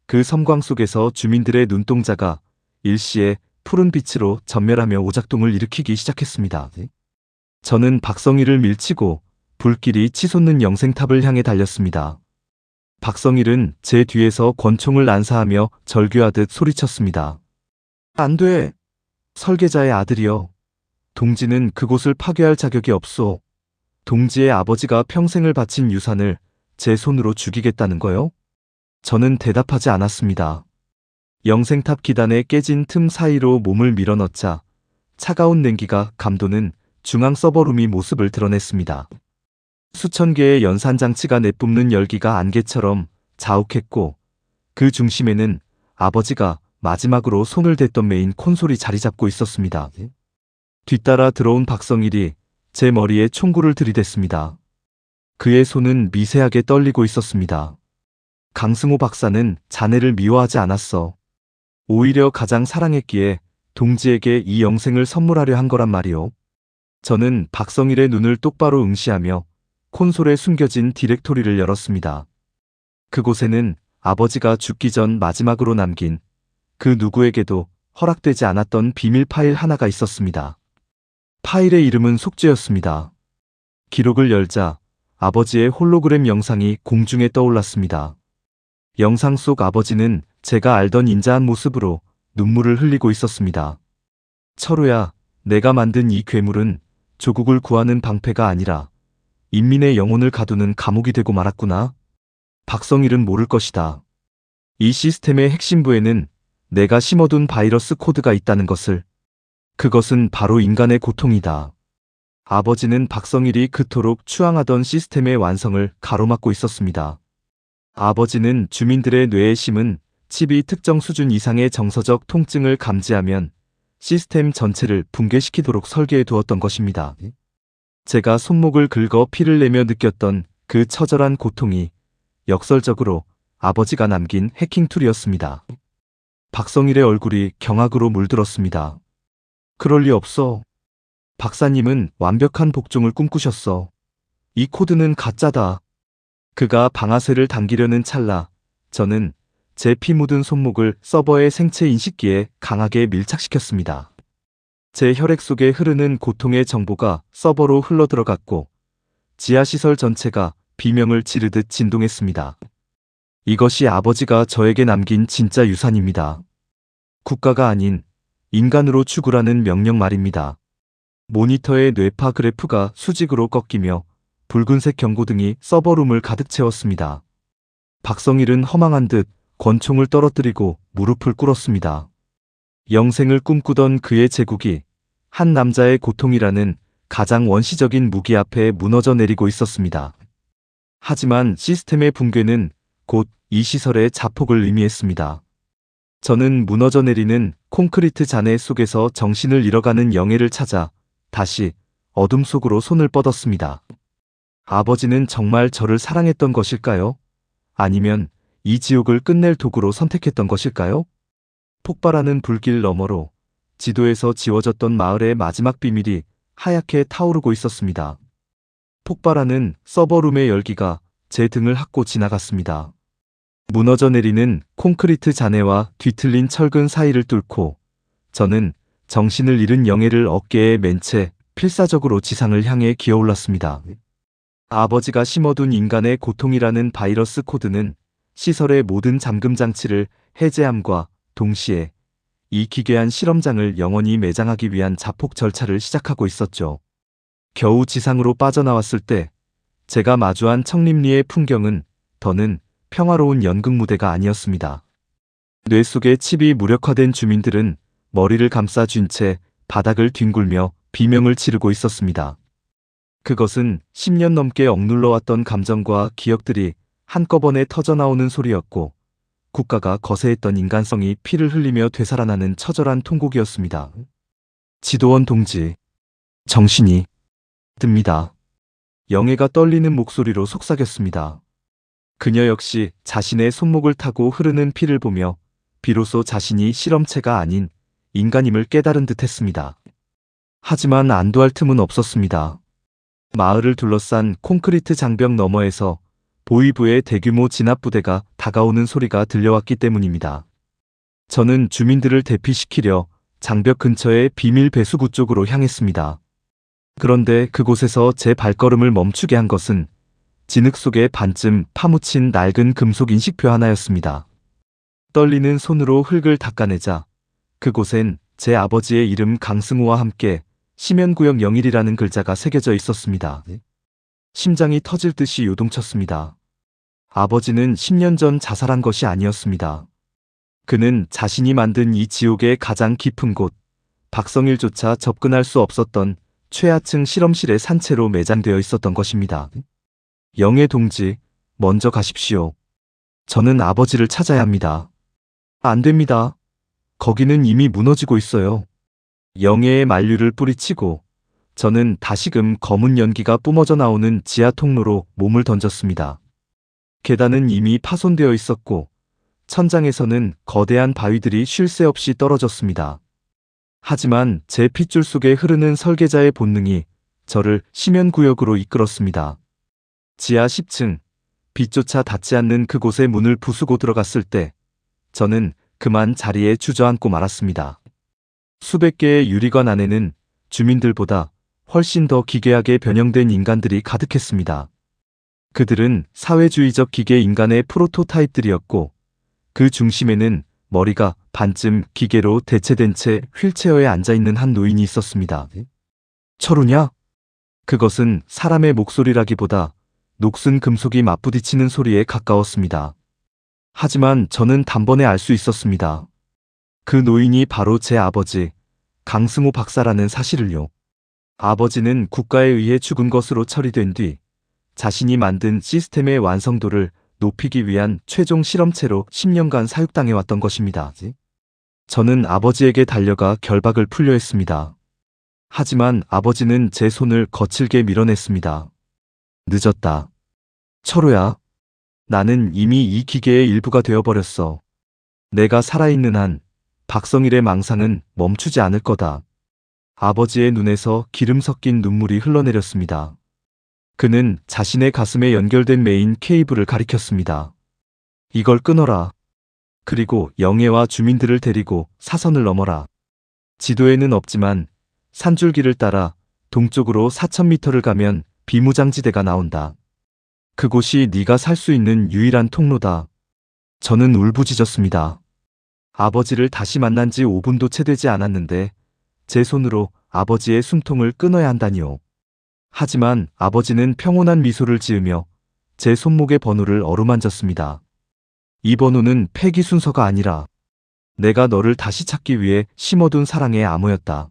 그 섬광 속에서 주민들의 눈동자가 일시에 푸른 빛으로 전멸하며 오작동을 일으키기 시작했습니다. 저는 박성일을 밀치고 불길이 치솟는 영생탑을 향해 달렸습니다. 박성일은 제 뒤에서 권총을 난사하며 절규하듯 소리쳤습니다. 안 돼. 설계자의 아들이여. 동지는 그곳을 파괴할 자격이 없소. 동지의 아버지가 평생을 바친 유산을 제 손으로 죽이겠다는 거요? 저는 대답하지 않았습니다. 영생탑 기단에 깨진 틈 사이로 몸을 밀어넣자 차가운 냉기가 감도는 중앙 서버룸이 모습을 드러냈습니다. 수천 개의 연산장치가 내뿜는 열기가 안개처럼 자욱했고 그 중심에는 아버지가 마지막으로 손을 댔던 메인 콘솔이 자리 잡고 있었습니다. 뒤따라 들어온 박성일이 제 머리에 총구를 들이댔습니다. 그의 손은 미세하게 떨리고 있었습니다. 강승호 박사는 자네를 미워하지 않았어. 오히려 가장 사랑했기에 동지에게 이 영생을 선물하려 한 거란 말이오. 저는 박성일의 눈을 똑바로 응시하며 콘솔에 숨겨진 디렉토리를 열었습니다. 그곳에는 아버지가 죽기 전 마지막으로 남긴 그 누구에게도 허락되지 않았던 비밀 파일 하나가 있었습니다. 파일의 이름은 속죄였습니다. 기록을 열자 아버지의 홀로그램 영상이 공중에 떠올랐습니다. 영상 속 아버지는 제가 알던 인자한 모습으로 눈물을 흘리고 있었습니다. 철우야, 내가 만든 이 괴물은 조국을 구하는 방패가 아니라 인민의 영혼을 가두는 감옥이 되고 말았구나. 박성일은 모를 것이다. 이 시스템의 핵심부에는 내가 심어둔 바이러스 코드가 있다는 것을. 그것은 바로 인간의 고통이다. 아버지는 박성일이 그토록 추앙하던 시스템의 완성을 가로막고 있었습니다. 아버지는 주민들의 뇌에 심은 칩이 특정 수준 이상의 정서적 통증을 감지하면 시스템 전체를 붕괴시키도록 설계해 두었던 것입니다. 제가 손목을 긁어 피를 내며 느꼈던 그 처절한 고통이 역설적으로 아버지가 남긴 해킹 툴이었습니다. 박성일의 얼굴이 경악으로 물들었습니다. 그럴 리 없어. 박사님은 완벽한 복종을 꿈꾸셨어. 이 코드는 가짜다. 그가 방아쇠를 당기려는 찰나 저는 제 피 묻은 손목을 서버의 생체 인식기에 강하게 밀착시켰습니다. 제 혈액 속에 흐르는 고통의 정보가 서버로 흘러들어갔고 지하시설 전체가 비명을 지르듯 진동했습니다. 이것이 아버지가 저에게 남긴 진짜 유산입니다. 국가가 아닌 인간으로 죽으라는 명령 말입니다. 모니터의 뇌파 그래프가 수직으로 꺾이며 붉은색 경고등이 서버룸을 가득 채웠습니다. 박성일은 허망한 듯 권총을 떨어뜨리고 무릎을 꿇었습니다. 영생을 꿈꾸던 그의 제국이 한 남자의 고통이라는 가장 원시적인 무기 앞에 무너져 내리고 있었습니다. 하지만 시스템의 붕괴는 곧 이 시설의 자폭을 의미했습니다. 저는 무너져 내리는 콘크리트 잔해 속에서 정신을 잃어가는 영예를 찾아 다시 어둠 속으로 손을 뻗었습니다. 아버지는 정말 저를 사랑했던 것일까요? 아니면 이 지옥을 끝낼 도구로 선택했던 것일까요? 폭발하는 불길 너머로 지도에서 지워졌던 마을의 마지막 비밀이 하얗게 타오르고 있었습니다. 폭발하는 서버룸의 열기가 제 등을 핥고 지나갔습니다. 무너져 내리는 콘크리트 잔해와 뒤틀린 철근 사이를 뚫고 저는 정신을 잃은 영예를 어깨에 맨 채 필사적으로 지상을 향해 기어올랐습니다. 아버지가 심어둔 인간의 고통이라는 바이러스 코드는 시설의 모든 잠금 장치를 해제함과 동시에 이 기괴한 실험장을 영원히 매장하기 위한 자폭 절차를 시작하고 있었죠. 겨우 지상으로 빠져나왔을 때 제가 마주한 청림리의 풍경은 더는 평화로운 연극 무대가 아니었습니다. 뇌 속에 칩이 무력화된 주민들은 머리를 감싸 쥔 채 바닥을 뒹굴며 비명을 지르고 있었습니다. 그것은 10년 넘게 억눌러왔던 감정과 기억들이 한꺼번에 터져나오는 소리였고 국가가 거세했던 인간성이 피를 흘리며 되살아나는 처절한 통곡이었습니다. 지도원 동지, 정신이 듭니다. 영애가 떨리는 목소리로 속삭였습니다. 그녀 역시 자신의 손목을 타고 흐르는 피를 보며 비로소 자신이 실험체가 아닌 인간임을 깨달은 듯 했습니다. 하지만 안도할 틈은 없었습니다. 마을을 둘러싼 콘크리트 장벽 너머에서 보위부의 대규모 진압부대가 다가오는 소리가 들려왔기 때문입니다. 저는 주민들을 대피시키려 장벽 근처의 비밀 배수구 쪽으로 향했습니다. 그런데 그곳에서 제 발걸음을 멈추게 한 것은 진흙 속에 반쯤 파묻힌 낡은 금속 인식표 하나였습니다. 떨리는 손으로 흙을 닦아내자 그곳엔 제 아버지의 이름 강승우와 함께 심연구역 01이라는 글자가 새겨져 있었습니다. 심장이 터질 듯이 요동쳤습니다. 아버지는 10년 전 자살한 것이 아니었습니다. 그는 자신이 만든 이 지옥의 가장 깊은 곳, 박성일조차 접근할 수 없었던 최하층 실험실의 산채로 매장되어 있었던 것입니다. 영애 동지, 먼저 가십시오. 저는 아버지를 찾아야 합니다. 안 됩니다. 거기는 이미 무너지고 있어요. 영애의 만류를 뿌리치고 저는 다시금 검은 연기가 뿜어져 나오는 지하 통로로 몸을 던졌습니다. 계단은 이미 파손되어 있었고 천장에서는 거대한 바위들이 쉴 새 없이 떨어졌습니다. 하지만 제 핏줄 속에 흐르는 설계자의 본능이 저를 심연구역으로 이끌었습니다. 지하 10층, 빛조차 닿지 않는 그곳의 문을 부수고 들어갔을 때 저는 그만 자리에 주저앉고 말았습니다. 수백 개의 유리관 안에는 주민들보다 훨씬 더 기괴하게 변형된 인간들이 가득했습니다. 그들은 사회주의적 기계 인간의 프로토타입들이었고 그 중심에는 머리가 반쯤 기계로 대체된 채 휠체어에 앉아있는 한 노인이 있었습니다. 철우냐? 그것은 사람의 목소리라기보다 녹슨 금속이 맞부딪히는 소리에 가까웠습니다. 하지만 저는 단번에 알 수 있었습니다. 그 노인이 바로 제 아버지, 강승우 박사라는 사실을요. 아버지는 국가에 의해 죽은 것으로 처리된 뒤 자신이 만든 시스템의 완성도를 높이기 위한 최종 실험체로 10년간 사육당해왔던 것입니다. 저는 아버지에게 달려가 결박을 풀려 했습니다. 하지만 아버지는 제 손을 거칠게 밀어냈습니다. 늦었다. 철우야. 나는 이미 이 기계의 일부가 되어버렸어. 내가 살아있는 한 박성일의 망상은 멈추지 않을 거다. 아버지의 눈에서 기름 섞인 눈물이 흘러내렸습니다. 그는 자신의 가슴에 연결된 메인 케이블을 가리켰습니다. 이걸 끊어라. 그리고 영애와 주민들을 데리고 사선을 넘어라. 지도에는 없지만 산줄기를 따라 동쪽으로 4000m를 가면 비무장지대가 나온다. 그곳이 네가 살 수 있는 유일한 통로다. 저는 울부짖었습니다. 아버지를 다시 만난 지 5분도 채 되지 않았는데 제 손으로 아버지의 숨통을 끊어야 한다니요. 하지만 아버지는 평온한 미소를 지으며 제 손목의 번호를 어루만졌습니다. 이 번호는 폐기 순서가 아니라 내가 너를 다시 찾기 위해 심어둔 사랑의 암호였다.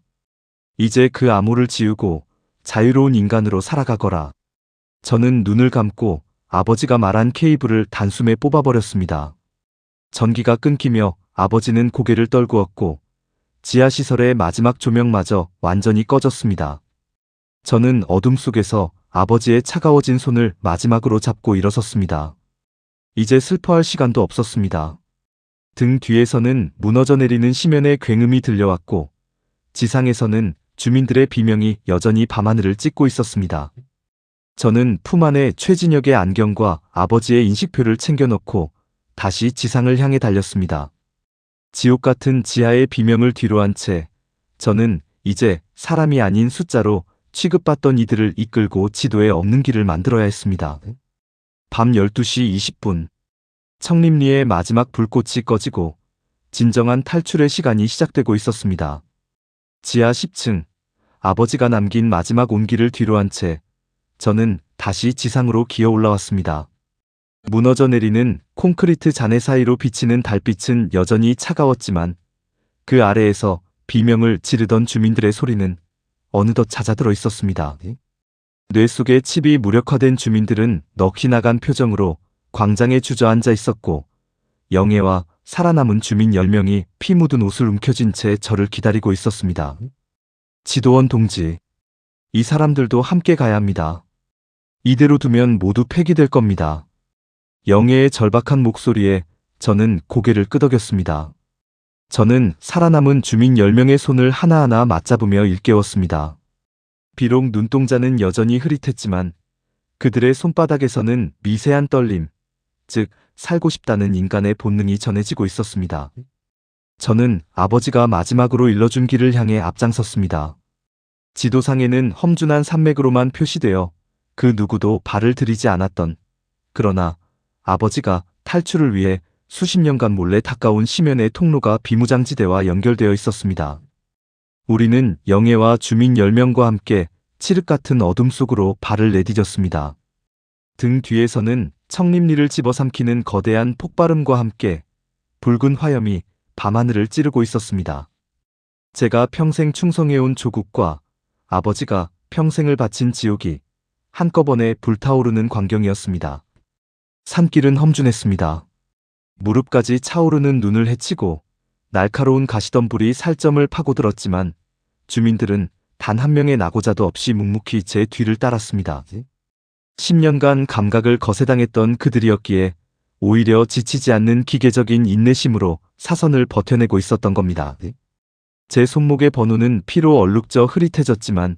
이제 그 암호를 지우고 자유로운 인간으로 살아가거라. 저는 눈을 감고 아버지가 말한 케이블을 단숨에 뽑아버렸습니다. 전기가 끊기며 아버지는 고개를 떨구었고 지하시설의 마지막 조명마저 완전히 꺼졌습니다. 저는 어둠 속에서 아버지의 차가워진 손을 마지막으로 잡고 일어섰습니다. 이제 슬퍼할 시간도 없었습니다. 등 뒤에서는 무너져 내리는 심연의 굉음이 들려왔고 지상에서는 주민들의 비명이 여전히 밤하늘을 찢고 있었습니다. 저는 품 안에 최진혁의 안경과 아버지의 인식표를 챙겨놓고 다시 지상을 향해 달렸습니다. 지옥 같은 지하의 비명을 뒤로한 채 저는 이제 사람이 아닌 숫자로 취급받던 이들을 이끌고 지도에 없는 길을 만들어야 했습니다. 밤 12시 20분. 청림리의 마지막 불꽃이 꺼지고 진정한 탈출의 시간이 시작되고 있었습니다. 지하 10층. 아버지가 남긴 마지막 온기를 뒤로한 채 저는 다시 지상으로 기어 올라왔습니다. 무너져 내리는 콘크리트 잔해 사이로 비치는 달빛은 여전히 차가웠지만 그 아래에서 비명을 지르던 주민들의 소리는 어느덧 잦아들어 있었습니다. 뇌 속에 칩이 무력화된 주민들은 넋이 나간 표정으로 광장에 주저앉아 있었고 영애와 살아남은 주민 10명이 피 묻은 옷을 움켜쥔 채 저를 기다리고 있었습니다. 지도원 동지, 이 사람들도 함께 가야 합니다. 이대로 두면 모두 폐기될 겁니다. 영애의 절박한 목소리에 저는 고개를 끄덕였습니다. 저는 살아남은 주민 10명의 손을 하나하나 맞잡으며 일깨웠습니다. 비록 눈동자는 여전히 흐릿했지만 그들의 손바닥에서는 미세한 떨림, 즉 살고 싶다는 인간의 본능이 전해지고 있었습니다. 저는 아버지가 마지막으로 일러준 길을 향해 앞장섰습니다. 지도상에는 험준한 산맥으로만 표시되어 그 누구도 발을 들이지 않았던, 그러나 아버지가 탈출을 위해 수십 년간 몰래 닦아온 심연의 통로가 비무장지대와 연결되어 있었습니다. 우리는 영애와 주민 10명과 함께 칠흑 같은 어둠 속으로 발을 내디뎠습니다. 등 뒤에서는 청림리를 집어삼키는 거대한 폭발음과 함께 붉은 화염이 밤하늘을 찌르고 있었습니다. 제가 평생 충성해온 조국과 아버지가 평생을 바친 지옥이 한꺼번에 불타오르는 광경이었습니다. 산길은 험준했습니다. 무릎까지 차오르는 눈을 헤치고 날카로운 가시덤불이 살점을 파고들었지만 주민들은 단 한 명의 낙오자도 없이 묵묵히 제 뒤를 따랐습니다. 10년간 감각을 거세당했던 그들이었기에 오히려 지치지 않는 기계적인 인내심으로 사선을 버텨내고 있었던 겁니다. 제 손목의 번호는 피로 얼룩져 흐릿해졌지만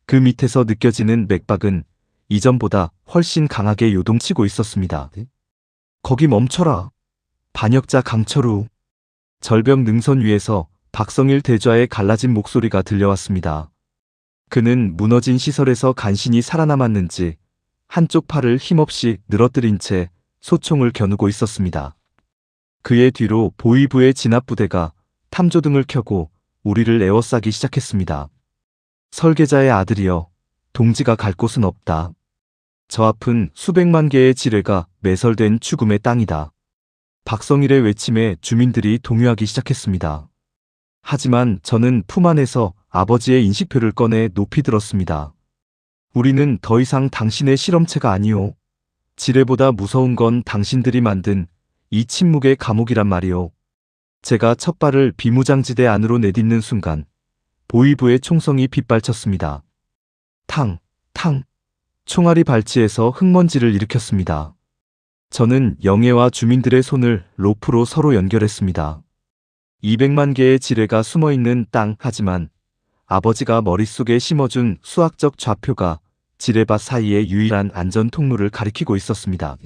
그 밑에서 느껴지는 맥박은 이전보다 훨씬 강하게 요동치고 있었습니다. 거기 멈춰라. 반역자 강철우. 절벽 능선 위에서 박성일 대좌의 갈라진 목소리가 들려왔습니다. 그는 무너진 시설에서 간신히 살아남았는지 한쪽 팔을 힘없이 늘어뜨린 채 소총을 겨누고 있었습니다. 그의 뒤로 보위부의 진압부대가 탐조등을 켜고 우리를 에워싸기 시작했습니다. 설계자의 아들이여, 동지가 갈 곳은 없다. 저 앞은 수백만 개의 지뢰가 매설된 죽음의 땅이다. 박성일의 외침에 주민들이 동요하기 시작했습니다. 하지만 저는 품 안에서 아버지의 인식표를 꺼내 높이 들었습니다. 우리는 더 이상 당신의 실험체가 아니오. 지뢰보다 무서운 건 당신들이 만든 이 침묵의 감옥이란 말이오. 제가 첫 발을 비무장지대 안으로 내딛는 순간 보위부의 총성이 빗발쳤습니다. 탕, 탕. 총알이 발치해서 흙먼지를 일으켰습니다. 저는 영애와 주민들의 손을 로프로 서로 연결했습니다. 200만 개의 지뢰가 숨어있는 땅, 하지만 아버지가 머릿속에 심어준 수학적 좌표가 지뢰밭 사이의 유일한 안전 통로를 가리키고 있었습니다.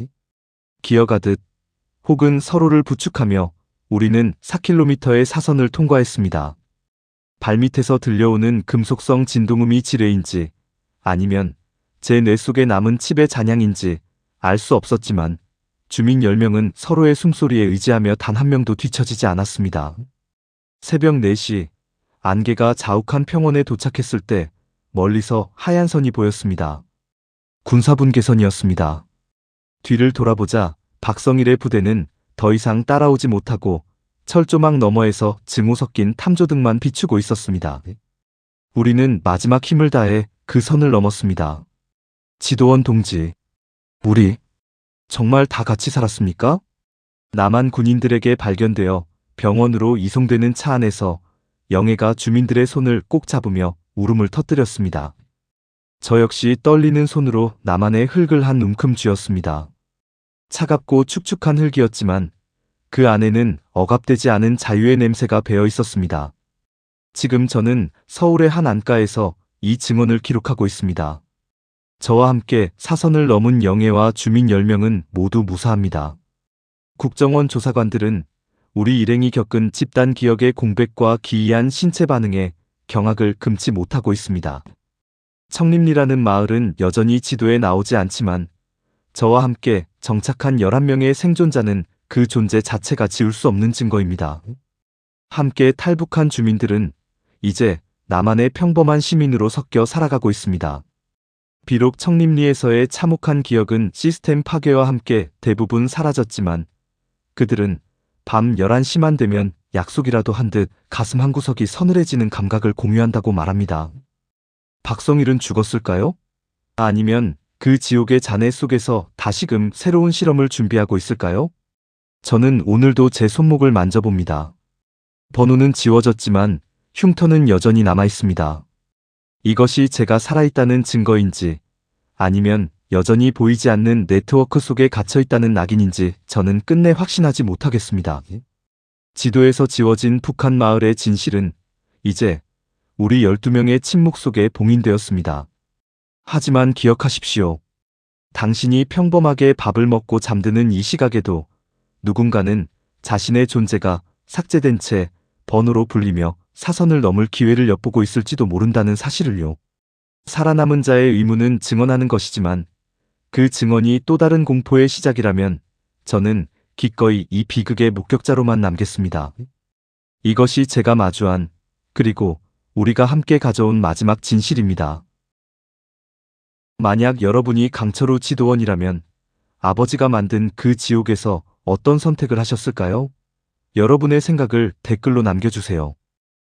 기어가듯 혹은 서로를 부축하며 우리는 4km의 사선을 통과했습니다. 발밑에서 들려오는 금속성 진동음이 지뢰인지 아니면 제 뇌 속에 남은 칩의 잔향인지 알 수 없었지만 주민 10명은 서로의 숨소리에 의지하며 단 한 명도 뒤처지지 않았습니다. 새벽 4시 안개가 자욱한 평원에 도착했을 때 멀리서 하얀 선이 보였습니다. 군사분계선이었습니다. 뒤를 돌아보자 박성일의 부대는 더 이상 따라오지 못하고 철조망 너머에서 증오 섞인 탐조등만 비추고 있었습니다. 우리는 마지막 힘을 다해 그 선을 넘었습니다. 지도원 동지, 우리 정말 다 같이 살았습니까? 남한 군인들에게 발견되어 병원으로 이송되는 차 안에서 영애가 주민들의 손을 꼭 잡으며 울음을 터뜨렸습니다. 저 역시 떨리는 손으로 나만의 흙을 한 움큼 쥐었습니다. 차갑고 축축한 흙이었지만 그 안에는 억압되지 않은 자유의 냄새가 배어 있었습니다. 지금 저는 서울의 한 안가에서 이 증언을 기록하고 있습니다. 저와 함께 사선을 넘은 영애와 주민 10명은 모두 무사합니다. 국정원 조사관들은 우리 일행이 겪은 집단 기억의 공백과 기이한 신체 반응에 경악을 금치 못하고 있습니다. 청림리라는 마을은 여전히 지도에 나오지 않지만 저와 함께 정착한 11명의 생존자는 그 존재 자체가 지울 수 없는 증거입니다. 함께 탈북한 주민들은 이제 나만의 평범한 시민으로 섞여 살아가고 있습니다. 비록 청림리에서의 참혹한 기억은 시스템 파괴와 함께 대부분 사라졌지만 그들은 밤 11시만 되면 약속이라도 한 듯 가슴 한구석이 서늘해지는 감각을 공유한다고 말합니다. 박성일은 죽었을까요? 아니면 그 지옥의 잔해 속에서 다시금 새로운 실험을 준비하고 있을까요? 저는 오늘도 제 손목을 만져봅니다. 번호는 지워졌지만 흉터는 여전히 남아있습니다. 이것이 제가 살아있다는 증거인지 아니면 여전히 보이지 않는 네트워크 속에 갇혀있다는 낙인인지 저는 끝내 확신하지 못하겠습니다. 지도에서 지워진 북한 마을의 진실은 이제 우리 12명의 침묵 속에 봉인되었습니다. 하지만 기억하십시오. 당신이 평범하게 밥을 먹고 잠드는 이 시각에도 누군가는 자신의 존재가 삭제된 채 번호로 불리며 사선을 넘을 기회를 엿보고 있을지도 모른다는 사실을요. 살아남은 자의 의무는 증언하는 것이지만 그 증언이 또 다른 공포의 시작이라면 저는 기꺼이 이 비극의 목격자로만 남겠습니다. 이것이 제가 마주한 그리고 우리가 함께 가져온 마지막 진실입니다. 만약 여러분이 강철우 지도원이라면 아버지가 만든 그 지옥에서 어떤 선택을 하셨을까요? 여러분의 생각을 댓글로 남겨주세요.